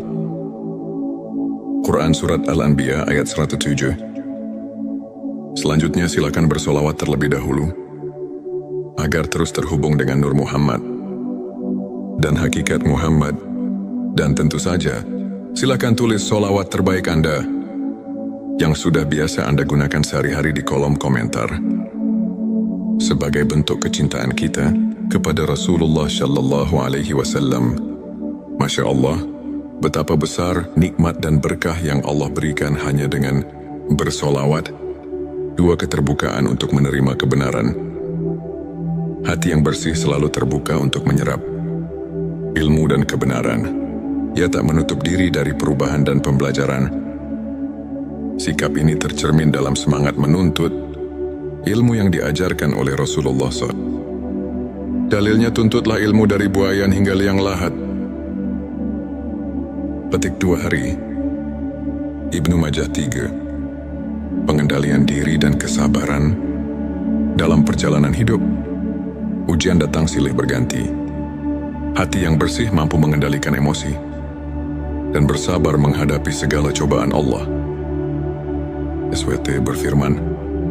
S1: Quran Surat Al-Anbiya ayat 107. Selanjutnya silakan bersolawat terlebih dahulu, agar terus terhubung dengan Nur Muhammad dan hakikat Muhammad. Dan tentu saja, silakan tulis solawat terbaik Anda yang sudah biasa Anda gunakan sehari-hari di kolom komentar, sebagai bentuk kecintaan kita kepada Rasulullah Shallallahu Alaihi Wasallam. Masya Allah, betapa besar nikmat dan berkah yang Allah berikan hanya dengan bersolawat. 2. Keterbukaan untuk menerima kebenaran. Hati yang bersih selalu terbuka untuk menyerap ilmu dan kebenaran. Ia tak menutup diri dari perubahan dan pembelajaran. Sikap ini tercermin dalam semangat menuntut ilmu yang diajarkan oleh Rasulullah SAW. Dalilnya, tuntutlah ilmu dari buayan hingga liang lahat. Petik 2 hari, Ibnu Majah 3. Pengendalian diri dan kesabaran dalam perjalanan hidup. Ujian datang silih berganti. Hati yang bersih mampu mengendalikan emosi dan bersabar menghadapi segala cobaan Allah. SWT berfirman,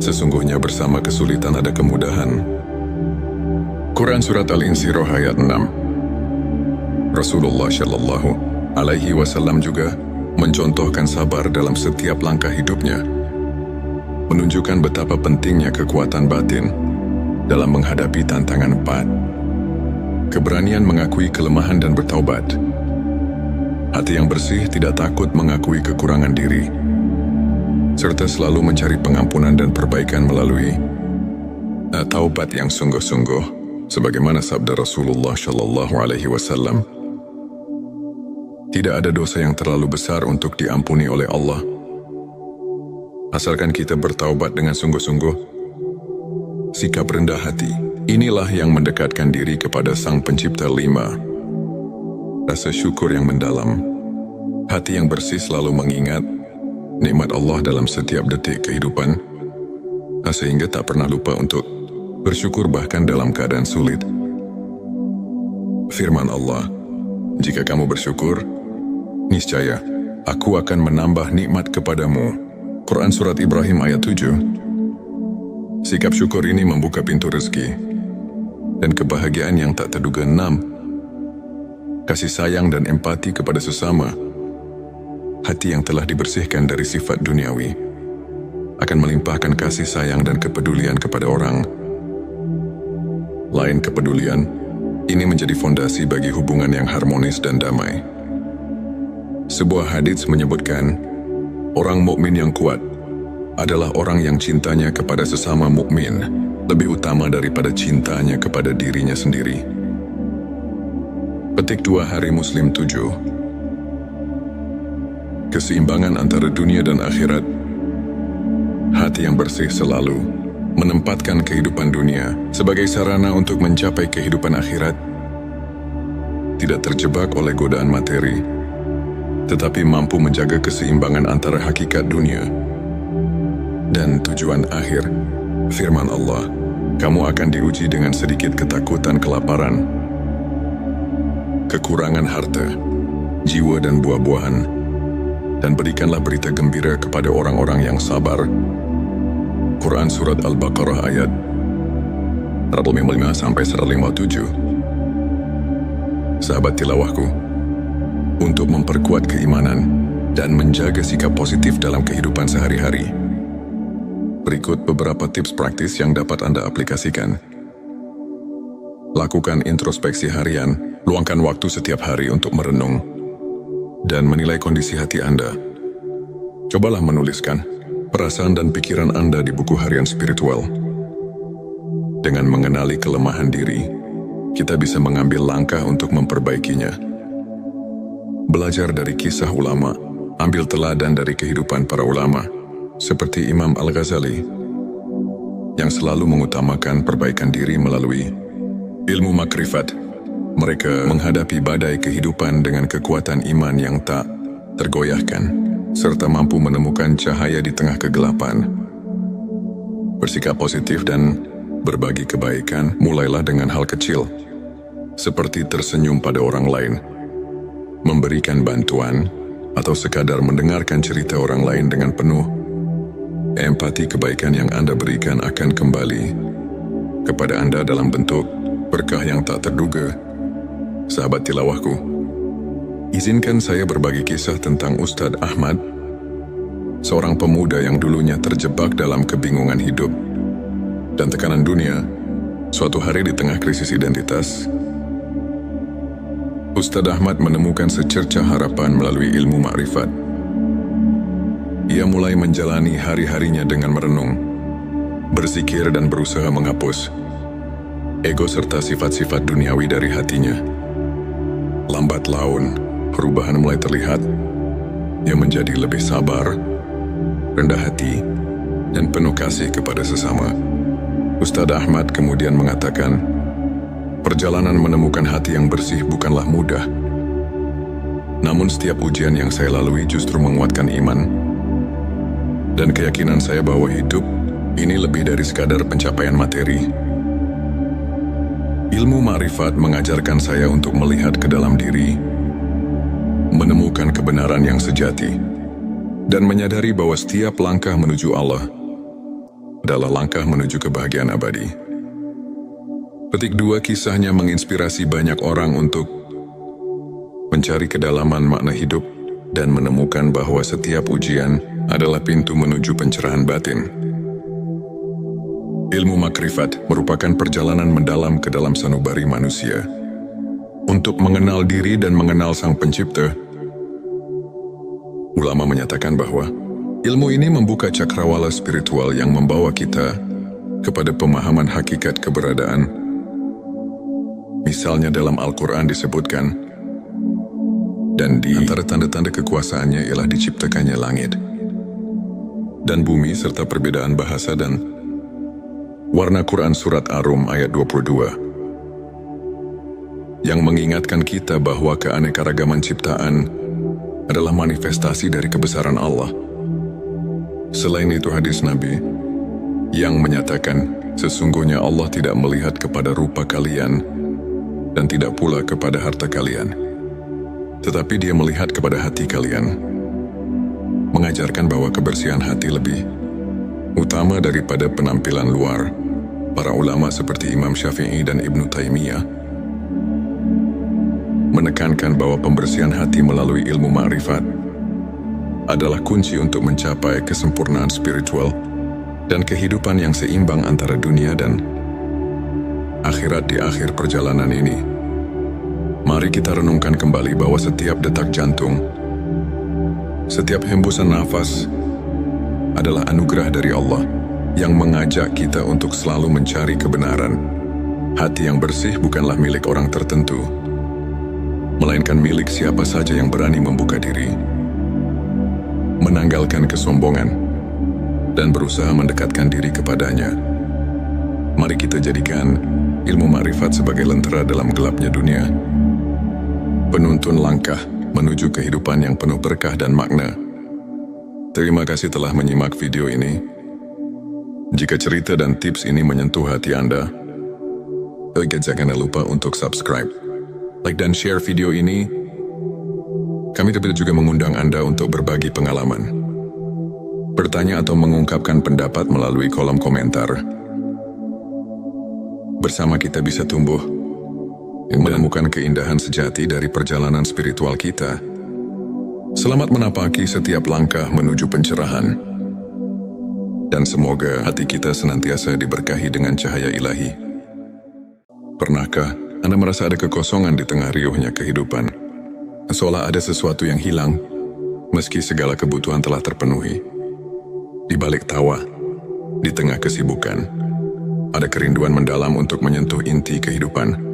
S1: sesungguhnya bersama kesulitan ada kemudahan. Quran Surat Al-Insyirah ayat 6. Rasulullah Shallallahu Alaihi Wasallam juga mencontohkan sabar dalam setiap langkah hidupnya, menunjukkan betapa pentingnya kekuatan batin dalam menghadapi tantangan 4. Keberanian mengakui kelemahan dan bertaubat. Hati yang bersih tidak takut mengakui kekurangan diri, serta selalu mencari pengampunan dan perbaikan melalui taubat yang sungguh-sungguh, sebagaimana sabda Rasulullah Shallallahu Alaihi Wasallam. Tidak ada dosa yang terlalu besar untuk diampuni oleh Allah, asalkan kita bertaubat dengan sungguh-sungguh. Sikap rendah hati, inilah yang mendekatkan diri kepada Sang Pencipta. 5. Rasa syukur yang mendalam. Hati yang bersih selalu mengingat nikmat Allah dalam setiap detik kehidupan, sehingga tak pernah lupa untuk bersyukur bahkan dalam keadaan sulit. Firman Allah, jika kamu bersyukur, niscaya aku akan menambah nikmat kepadamu. Quran Surat Ibrahim ayat 7. Sikap syukur ini membuka pintu rezeki dan kebahagiaan yang tak terduga. 6. Kasih sayang dan empati kepada sesama. Hati yang telah dibersihkan dari sifat duniawi akan melimpahkan kasih sayang dan kepedulian kepada orang lain. Kepedulian ini menjadi fondasi bagi hubungan yang harmonis dan damai. Sebuah hadits menyebutkan, orang mukmin yang kuat adalah orang yang cintanya kepada sesama mukmin lebih utama daripada cintanya kepada dirinya sendiri. Petik 2 Hari Muslim 7. Keseimbangan antara dunia dan akhirat. Hati yang bersih selalu menempatkan kehidupan dunia sebagai sarana untuk mencapai kehidupan akhirat. Tidak terjebak oleh godaan materi, tetapi mampu menjaga keseimbangan antara hakikat dunia dan tujuan akhir. Firman Allah, kamu akan diuji dengan sedikit ketakutan, kelaparan, kekurangan harta, jiwa dan buah-buahan, dan berikanlah berita gembira kepada orang-orang yang sabar. Quran Surat Al-Baqarah ayat 155-157. Sahabat tilawahku, untuk memperkuat keimanan dan menjaga sikap positif dalam kehidupan sehari-hari, berikut beberapa tips praktis yang dapat Anda aplikasikan. Lakukan introspeksi harian. Luangkan waktu setiap hari untuk merenung dan menilai kondisi hati Anda. Cobalah menuliskan perasaan dan pikiran Anda di buku harian spiritual. Dengan mengenali kelemahan diri, kita bisa mengambil langkah untuk memperbaikinya. Belajar dari kisah ulama, ambil teladan dari kehidupan para ulama, seperti Imam Al-Ghazali, yang selalu mengutamakan perbaikan diri melalui ilmu makrifat. Mereka menghadapi badai kehidupan dengan kekuatan iman yang tak tergoyahkan, serta mampu menemukan cahaya di tengah kegelapan. Bersikap positif dan berbagi kebaikan mulailah dengan hal kecil, seperti tersenyum pada orang lain, memberikan bantuan, atau sekadar mendengarkan cerita orang lain dengan penuh empati. Kebaikan yang Anda berikan akan kembali kepada Anda dalam bentuk berkah yang tak terduga. Sahabat tilawahku, izinkan saya berbagi kisah tentang Ustadz Ahmad, seorang pemuda yang dulunya terjebak dalam kebingungan hidup dan tekanan dunia. Suatu hari di tengah krisis identitas, Ustadz Ahmad menemukan secercah harapan melalui ilmu makrifat. Ia mulai menjalani hari-harinya dengan merenung, berzikir dan berusaha menghapus ego serta sifat-sifat duniawi dari hatinya. Lambat laun, perubahan mulai terlihat. Ia menjadi lebih sabar, rendah hati, dan penuh kasih kepada sesama. Ustadz Ahmad kemudian mengatakan, perjalanan menemukan hati yang bersih bukanlah mudah. Namun setiap ujian yang saya lalui justru menguatkan iman dan keyakinan saya bahwa hidup ini lebih dari sekadar pencapaian materi. Ilmu makrifat mengajarkan saya untuk melihat ke dalam diri, menemukan kebenaran yang sejati, dan menyadari bahwa setiap langkah menuju Allah adalah langkah menuju kebahagiaan abadi. Petik 2, kisahnya menginspirasi banyak orang untuk mencari kedalaman makna hidup dan menemukan bahwa setiap ujian adalah pintu menuju pencerahan batin. Ilmu makrifat merupakan perjalanan mendalam ke dalam sanubari manusia untuk mengenal diri dan mengenal Sang Pencipta. Ulama menyatakan bahwa ilmu ini membuka cakrawala spiritual yang membawa kita kepada pemahaman hakikat keberadaan. Misalnya dalam Al-Quran disebutkan, dan di antara tanda-tanda kekuasaannya ialah diciptakannya langit dan bumi serta perbedaan bahasa dan warna. Quran Surat Ar-Rum ayat 22 yang mengingatkan kita bahwa keanekaragaman ciptaan adalah manifestasi dari kebesaran Allah. Selain itu hadis Nabi yang menyatakan, sesungguhnya Allah tidak melihat kepada rupa kalian dan tidak pula kepada harta kalian, tetapi Dia melihat kepada hati kalian, mengajarkan bahwa kebersihan hati lebih utama daripada penampilan luar. Para ulama seperti Imam Syafi'i dan Ibnu Taimiyah menekankan bahwa pembersihan hati melalui ilmu ma'rifat adalah kunci untuk mencapai kesempurnaan spiritual dan kehidupan yang seimbang antara dunia dan akhirat di akhir perjalanan ini. Mari kita renungkan kembali bahwa setiap detak jantung, setiap hembusan nafas adalah anugerah dari Allah yang mengajak kita untuk selalu mencari kebenaran. Hati yang bersih bukanlah milik orang tertentu, melainkan milik siapa saja yang berani membuka diri, menanggalkan kesombongan, dan berusaha mendekatkan diri kepadanya. Mari kita jadikan ilmu ma'rifat sebagai lentera dalam gelapnya dunia, penuntun langkah menuju kehidupan yang penuh berkah dan makna. Terima kasih telah menyimak video ini. Jika cerita dan tips ini menyentuh hati Anda, jangan lupa untuk subscribe, like dan share video ini. Kami juga mengundang Anda untuk berbagi pengalaman, bertanya atau mengungkapkan pendapat melalui kolom komentar. Bersama kita bisa tumbuh, menemukan keindahan sejati dari perjalanan spiritual kita. Selamat menapaki setiap langkah menuju pencerahan. Dan semoga hati kita senantiasa diberkahi dengan cahaya ilahi. Pernahkah Anda merasa ada kekosongan di tengah riuhnya kehidupan? Seolah ada sesuatu yang hilang, meski segala kebutuhan telah terpenuhi. Di balik tawa, di tengah kesibukan, ada kerinduan mendalam untuk menyentuh inti kehidupan.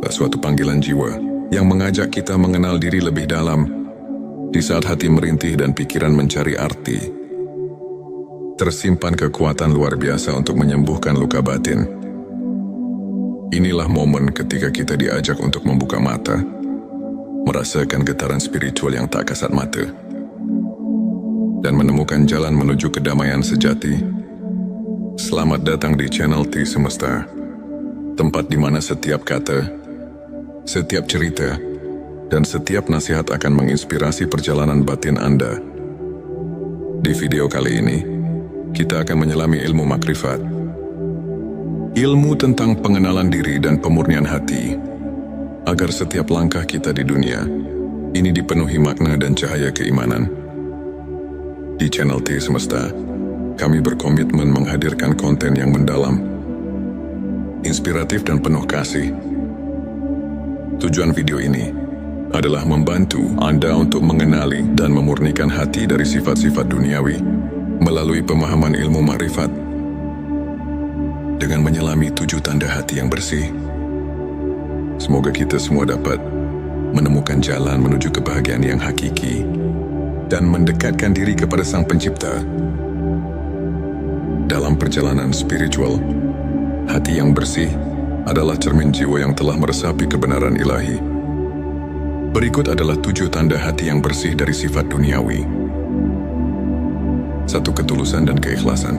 S1: Suatu panggilan jiwa yang mengajak kita mengenal diri lebih dalam. Di saat hati merintih dan pikiran mencari arti, tersimpan kekuatan luar biasa untuk menyembuhkan luka batin. Inilah momen ketika kita diajak untuk membuka mata, merasakan getaran spiritual yang tak kasat mata, dan menemukan jalan menuju kedamaian sejati. Selamat datang di channel T Semesta, tempat di mana setiap kata, setiap cerita, dan setiap nasihat akan menginspirasi perjalanan batin Anda. Di video kali ini, kita akan menyelami ilmu makrifat. Ilmu tentang pengenalan diri dan pemurnian hati, agar setiap langkah kita di dunia ini dipenuhi makna dan cahaya keimanan. Di channel T Semesta, kami berkomitmen menghadirkan konten yang mendalam, inspiratif dan penuh kasih. Tujuan video ini adalah membantu Anda untuk mengenali dan memurnikan hati dari sifat-sifat duniawi melalui pemahaman ilmu ma'rifat. Dengan menyelami 7 tanda hati yang bersih, semoga kita semua dapat menemukan jalan menuju kebahagiaan yang hakiki dan mendekatkan diri kepada Sang Pencipta. Dalam perjalanan spiritual, hati yang bersih adalah cermin jiwa yang telah meresapi kebenaran ilahi. Berikut adalah 7 tanda hati yang bersih dari sifat duniawi. 1. Ketulusan dan keikhlasan.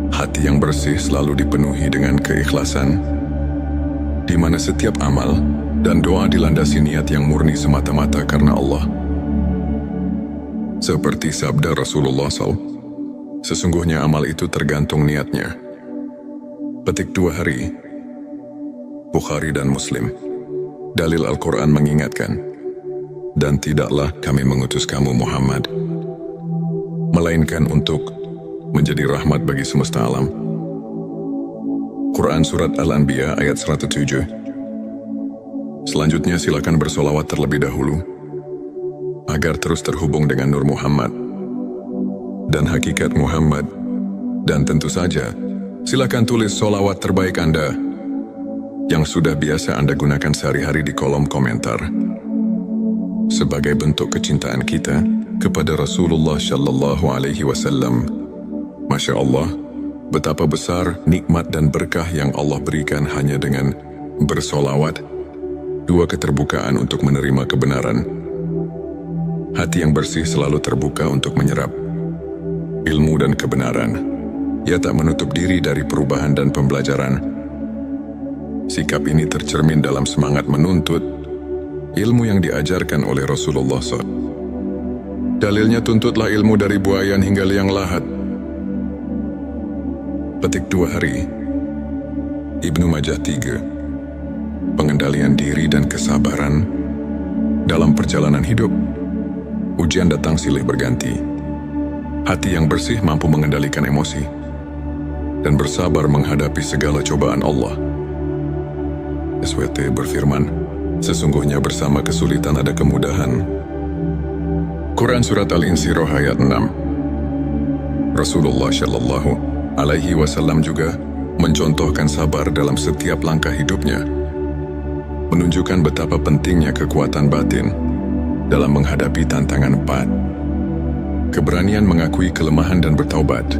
S1: Hati yang bersih selalu dipenuhi dengan keikhlasan, di mana setiap amal dan doa dilandasi niat yang murni semata-mata karena Allah. Seperti sabda Rasulullah SAW, sesungguhnya amal itu tergantung niatnya. Petik 2 hari, Bukhari dan Muslim. Dalil Al-Quran mengingatkan, dan tidaklah kami mengutus kamu Muhammad, melainkan untuk menjadi rahmat bagi semesta alam. Quran Surat Al-Anbiya ayat 107. Selanjutnya silakan bersolawat terlebih dahulu, agar terus terhubung dengan Nur Muhammad dan hakikat Muhammad. Dan tentu saja, silakan tulis solawat terbaik Anda yang sudah biasa Anda gunakan sehari-hari di kolom komentar, sebagai bentuk kecintaan kita kepada Rasulullah Shallallahu Alaihi Wasallam. Masya Allah, betapa besar nikmat dan berkah yang Allah berikan hanya dengan bersolawat. 2. Keterbukaan untuk menerima kebenaran. Hati yang bersih selalu terbuka untuk menyerap ilmu dan kebenaran. Ia tak menutup diri dari perubahan dan pembelajaran. Sikap ini tercermin dalam semangat menuntut ilmu yang diajarkan oleh Rasulullah SAW. Dalilnya tuntutlah ilmu dari buayan hingga liang lahat. Petik 2 hari. Ibnu Majah 3. Pengendalian diri dan kesabaran dalam perjalanan hidup. Ujian datang silih berganti. Hati yang bersih mampu mengendalikan emosi dan bersabar menghadapi segala cobaan Allah. SWT berfirman, sesungguhnya bersama kesulitan ada kemudahan. Quran Surat Al-Insyirah ayat 6. Rasulullah Shallallahu Alaihi Wasallam juga mencontohkan sabar dalam setiap langkah hidupnya, menunjukkan betapa pentingnya kekuatan batin dalam menghadapi tantangan pahat. Keberanian mengakui kelemahan dan bertaubat.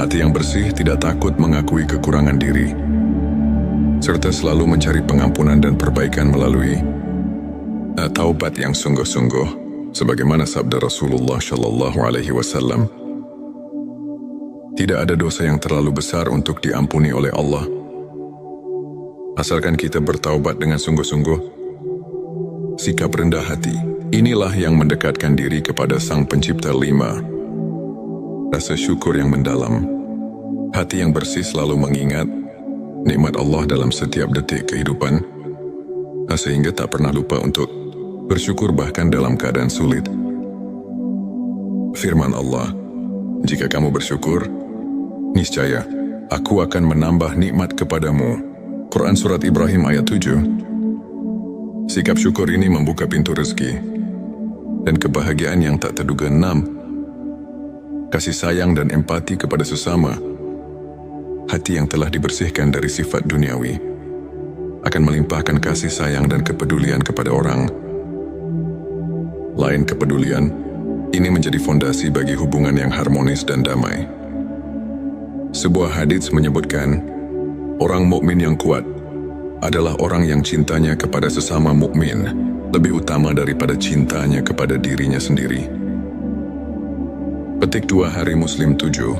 S1: Hati yang bersih tidak takut mengakui kekurangan diri, serta selalu mencari pengampunan dan perbaikan melalui taubat yang sungguh-sungguh, sebagaimana sabda Rasulullah Shallallahu Alaihi Wasallam. Tidak ada dosa yang terlalu besar untuk diampuni oleh Allah, asalkan kita bertaubat dengan sungguh-sungguh. Sikap rendah hati, inilah yang mendekatkan diri kepada Sang Pencipta. 5. Rasa syukur yang mendalam. Hati yang bersih selalu mengingat nikmat Allah dalam setiap detik kehidupan, sehingga tak pernah lupa untuk bersyukur bahkan dalam keadaan sulit. Firman Allah, jika kamu bersyukur, niscaya aku akan menambah nikmat kepadamu. Quran Surat Ibrahim ayat 7. Sikap syukur ini membuka pintu rezeki dan kebahagiaan yang tak terduga. 6. Kasih sayang dan empati kepada sesama. Hati yang telah dibersihkan dari sifat duniawi akan melimpahkan kasih sayang dan kepedulian kepada orang lain. Kepedulian ini menjadi fondasi bagi hubungan yang harmonis dan damai. Sebuah hadits menyebutkan, orang mukmin yang kuat adalah orang yang cintanya kepada sesama mukmin lebih utama daripada cintanya kepada dirinya sendiri. Petik 2 hari Muslim 7.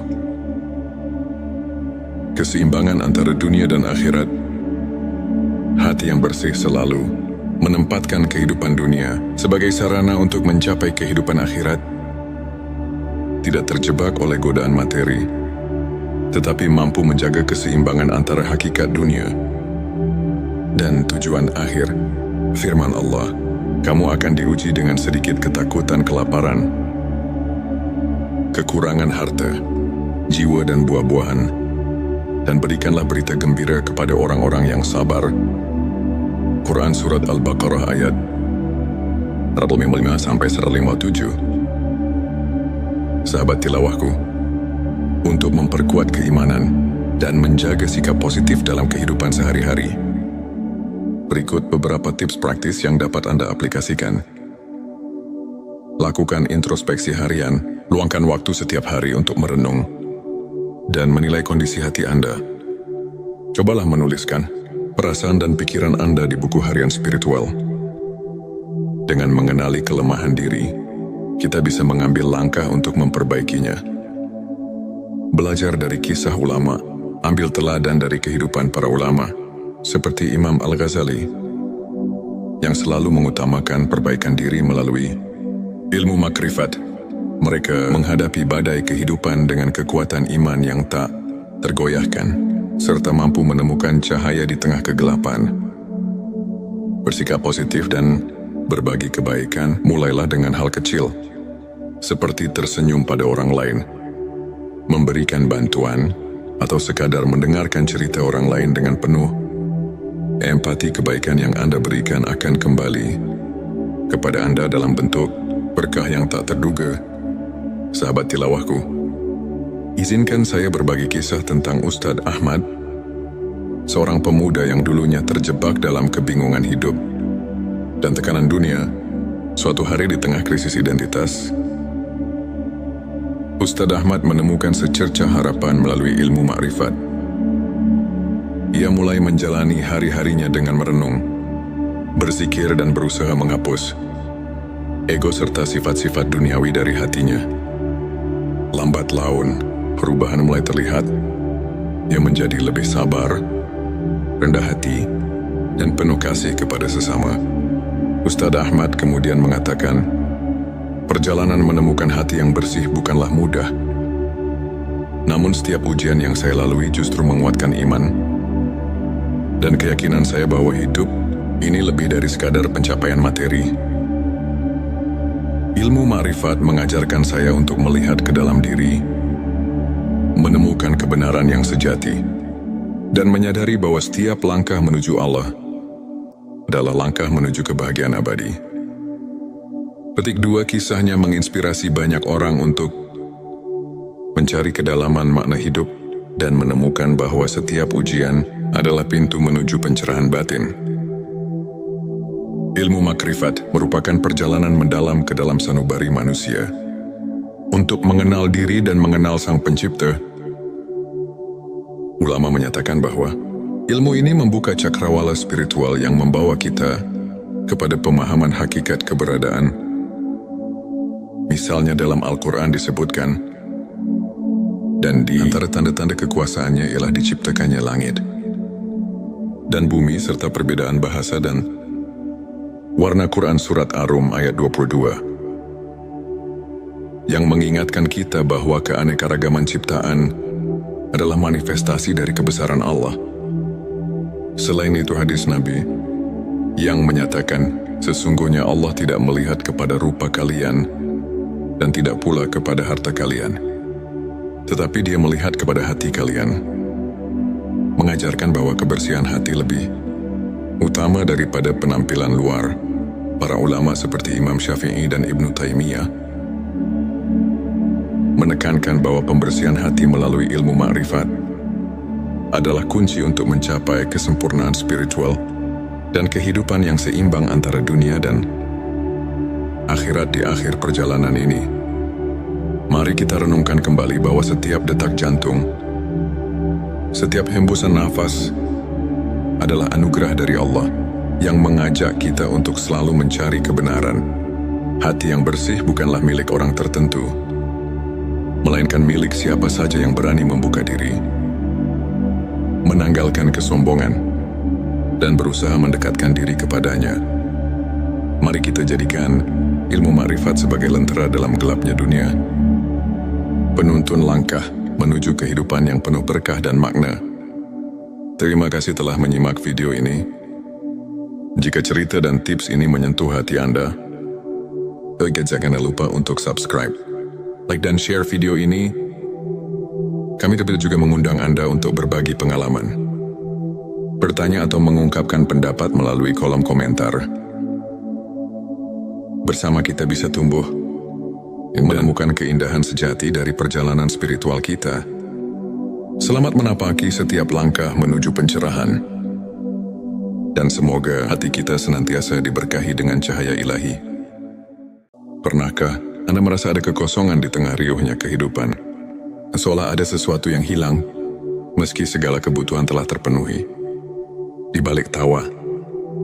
S1: Keseimbangan antara dunia dan akhirat. Hati yang bersih selalu menempatkan kehidupan dunia sebagai sarana untuk mencapai kehidupan akhirat. Tidak terjebak oleh godaan materi, tetapi mampu menjaga keseimbangan antara hakikat dunia dan tujuan akhir. Firman Allah, kamu akan diuji dengan sedikit ketakutan, kelaparan, kekurangan harta, jiwa dan buah-buahan, dan berikanlah berita gembira kepada orang-orang yang sabar. Quran Surat Al-Baqarah ayat 155-157. Sahabat tilawahku, untuk memperkuat keimanan dan menjaga sikap positif dalam kehidupan sehari-hari, berikut beberapa tips praktis yang dapat Anda aplikasikan. Lakukan introspeksi harian, luangkan waktu setiap hari untuk merenung dan menilai kondisi hati Anda. Cobalah menuliskan perasaan dan pikiran Anda di buku harian spiritual. Dengan mengenali kelemahan diri, kita bisa mengambil langkah untuk memperbaikinya. Belajar dari kisah ulama, ambil teladan dari kehidupan para ulama, seperti Imam Al-Ghazali, yang selalu mengutamakan perbaikan diri melalui ilmu makrifat. Mereka menghadapi badai kehidupan dengan kekuatan iman yang tak tergoyahkan, serta mampu menemukan cahaya di tengah kegelapan. Bersikap positif dan berbagi kebaikan mulailah dengan hal kecil, seperti tersenyum pada orang lain, memberikan bantuan, atau sekadar mendengarkan cerita orang lain dengan penuh empati. Kebaikan yang Anda berikan akan kembali kepada Anda dalam bentuk berkah yang tak terduga. Sahabat tilawahku, izinkan saya berbagi kisah tentang Ustadz Ahmad, seorang pemuda yang dulunya terjebak dalam kebingungan hidup dan tekanan dunia. Suatu hari di tengah krisis identitas, Ustadz Ahmad menemukan secercah harapan melalui ilmu makrifat. Ia mulai menjalani hari-harinya dengan merenung, berzikir dan berusaha menghapus ego serta sifat-sifat duniawi dari hatinya. Lambat laun, perubahan mulai terlihat. Ia menjadi lebih sabar, rendah hati, dan penuh kasih kepada sesama. Ustadz Ahmad kemudian mengatakan, Perjalanan menemukan hati yang bersih bukanlah mudah. Namun setiap ujian yang saya lalui justru menguatkan iman dan keyakinan saya bahwa hidup ini lebih dari sekadar pencapaian materi. Ilmu ma'rifat mengajarkan saya untuk melihat ke dalam diri, menemukan kebenaran yang sejati, dan menyadari bahwa setiap langkah menuju Allah adalah langkah menuju kebahagiaan abadi. Petik 2 kisahnya menginspirasi banyak orang untuk mencari kedalaman makna hidup dan menemukan bahwa setiap ujian adalah pintu menuju pencerahan batin. Ilmu makrifat merupakan perjalanan mendalam ke dalam sanubari manusia untuk mengenal diri dan mengenal Sang Pencipta. Ulama menyatakan bahwa ilmu ini membuka cakrawala spiritual yang membawa kita kepada pemahaman hakikat keberadaan. Misalnya dalam Al-Quran disebutkan, dan di antara tanda-tanda kekuasaannya ialah diciptakannya langit dan bumi serta perbedaan bahasa dan warna. Quran Surat Ar-Rum ayat 22 yang mengingatkan kita bahwa keanekaragaman ciptaan adalah manifestasi dari kebesaran Allah. Selain itu hadis Nabi yang menyatakan sesungguhnya Allah tidak melihat kepada rupa kalian dan tidak pula kepada harta kalian, tetapi Dia melihat kepada hati kalian, mengajarkan bahwa kebersihan hati lebih utama daripada penampilan luar. Para ulama seperti Imam Syafi'i dan Ibnu Taimiyah menekankan bahwa pembersihan hati melalui ilmu ma'rifat adalah kunci untuk mencapai kesempurnaan spiritual dan kehidupan yang seimbang antara dunia dan akhirat. Di akhir perjalanan ini, mari kita renungkan kembali bahwa setiap detak jantung, setiap hembusan nafas adalah anugerah dari Allah yang mengajak kita untuk selalu mencari kebenaran. Hati yang bersih bukanlah milik orang tertentu, melainkan milik siapa saja yang berani membuka diri, menanggalkan kesombongan, dan berusaha mendekatkan diri kepadanya. Mari kita jadikan ilmu ma'rifat sebagai lentera dalam gelapnya dunia, penuntun langkah menuju kehidupan yang penuh berkah dan makna. Terima kasih telah menyimak video ini. Jika cerita dan tips ini menyentuh hati Anda, jangan lupa untuk subscribe, like dan share video ini. Kami juga mengundang Anda untuk berbagi pengalaman, bertanya atau mengungkapkan pendapat melalui kolom komentar. Bersama kita bisa tumbuh, menemukan keindahan sejati dari perjalanan spiritual kita. Selamat menapaki setiap langkah menuju pencerahan. Dan semoga hati kita senantiasa diberkahi dengan cahaya ilahi. Pernahkah Anda merasa ada kekosongan di tengah riuhnya kehidupan? Seolah ada sesuatu yang hilang, meski segala kebutuhan telah terpenuhi. Di balik tawa,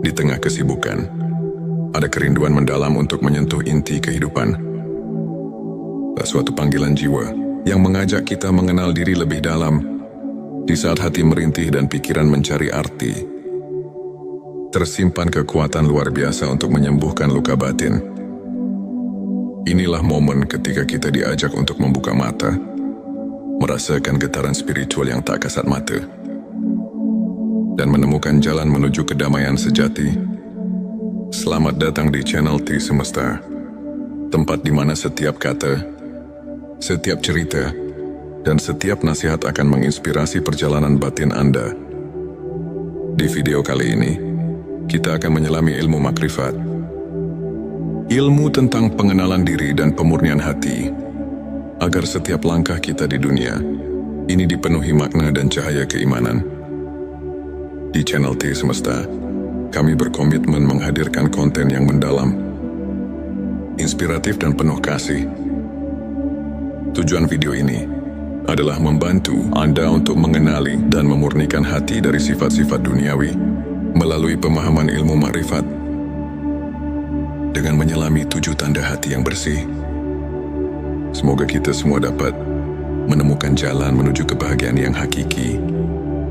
S1: di tengah kesibukan, ada kerinduan mendalam untuk menyentuh inti kehidupan. Suatu panggilan jiwa yang mengajak kita mengenal diri lebih dalam. Di saat hati merintih dan pikiran mencari arti, tersimpan kekuatan luar biasa untuk menyembuhkan luka batin. Inilah momen ketika kita diajak untuk membuka mata, merasakan getaran spiritual yang tak kasat mata, dan menemukan jalan menuju kedamaian sejati. Selamat datang di channel T Semesta, tempat di mana setiap kata, setiap cerita, dan setiap nasihat akan menginspirasi perjalanan batin Anda. Di video kali ini, kita akan menyelami ilmu makrifat, ilmu tentang pengenalan diri dan pemurnian hati, agar setiap langkah kita di dunia ini dipenuhi makna dan cahaya keimanan. Di channel T Semesta, kami berkomitmen menghadirkan konten yang mendalam, inspiratif dan penuh kasih. Tujuan video ini adalah membantu Anda untuk mengenali dan memurnikan hati dari sifat-sifat duniawi melalui pemahaman ilmu ma'rifat. Dengan menyelami 7 tanda hati yang bersih, semoga kita semua dapat menemukan jalan menuju kebahagiaan yang hakiki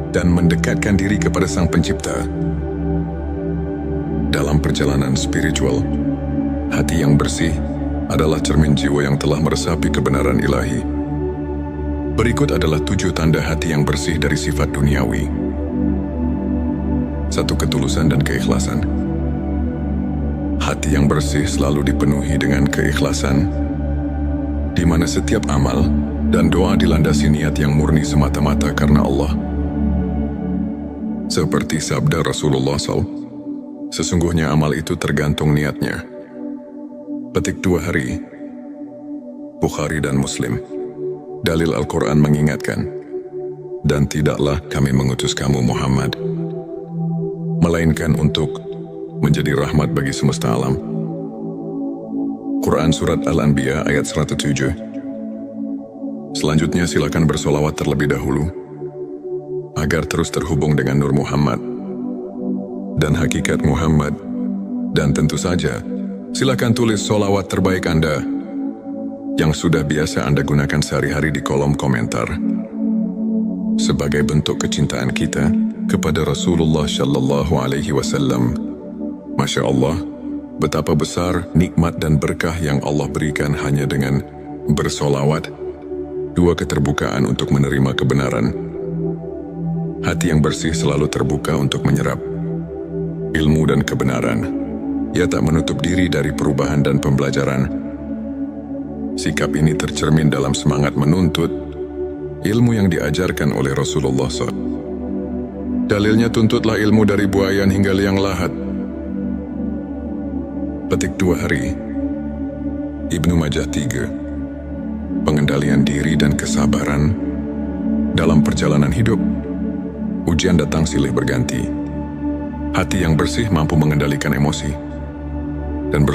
S1: dan mendekatkan diri kepada Sang Pencipta. Dalam perjalanan spiritual, hati yang bersih adalah cermin jiwa yang telah meresapi kebenaran ilahi. Berikut adalah 7 tanda hati yang bersih dari sifat duniawi. 1. Ketulusan dan keikhlasan. Hati yang bersih selalu dipenuhi dengan keikhlasan, di mana setiap amal dan doa dilandasi niat yang murni semata-mata karena Allah. Seperti sabda Rasulullah SAW, sesungguhnya amal itu tergantung niatnya. Petik 2 hari. Bukhari dan Muslim. Dalil Al-Quran mengingatkan, dan tidaklah kami mengutus kamu Muhammad, melainkan untuk menjadi rahmat bagi semesta alam. Quran Surat Al-Anbiya ayat 107. Selanjutnya silakan bersolawat terlebih dahulu, agar terus terhubung dengan Nur Muhammad dan hakikat Muhammad. Dan tentu saja, silakan tulis solawat terbaik Anda yang sudah biasa Anda gunakan sehari-hari di kolom komentar, sebagai bentuk kecintaan kita kepada Rasulullah Shallallahu Alaihi Wasallam. Masya Allah, betapa besar nikmat dan berkah yang Allah berikan hanya dengan bersolawat. 2. Keterbukaan untuk menerima kebenaran. Hati yang bersih selalu terbuka untuk menyerap ilmu dan kebenaran. Ia tak menutup diri dari perubahan dan pembelajaran. Sikap ini tercermin dalam semangat menuntut ilmu yang diajarkan oleh Rasulullah SAW. Dalilnya, tuntutlah ilmu dari buayan hingga liang lahat. Petik 2 hari. Ibnu Majah 3. Pengendalian diri dan kesabaran dalam perjalanan hidup. Ujian datang silih berganti. Hati yang bersih mampu mengendalikan emosi dan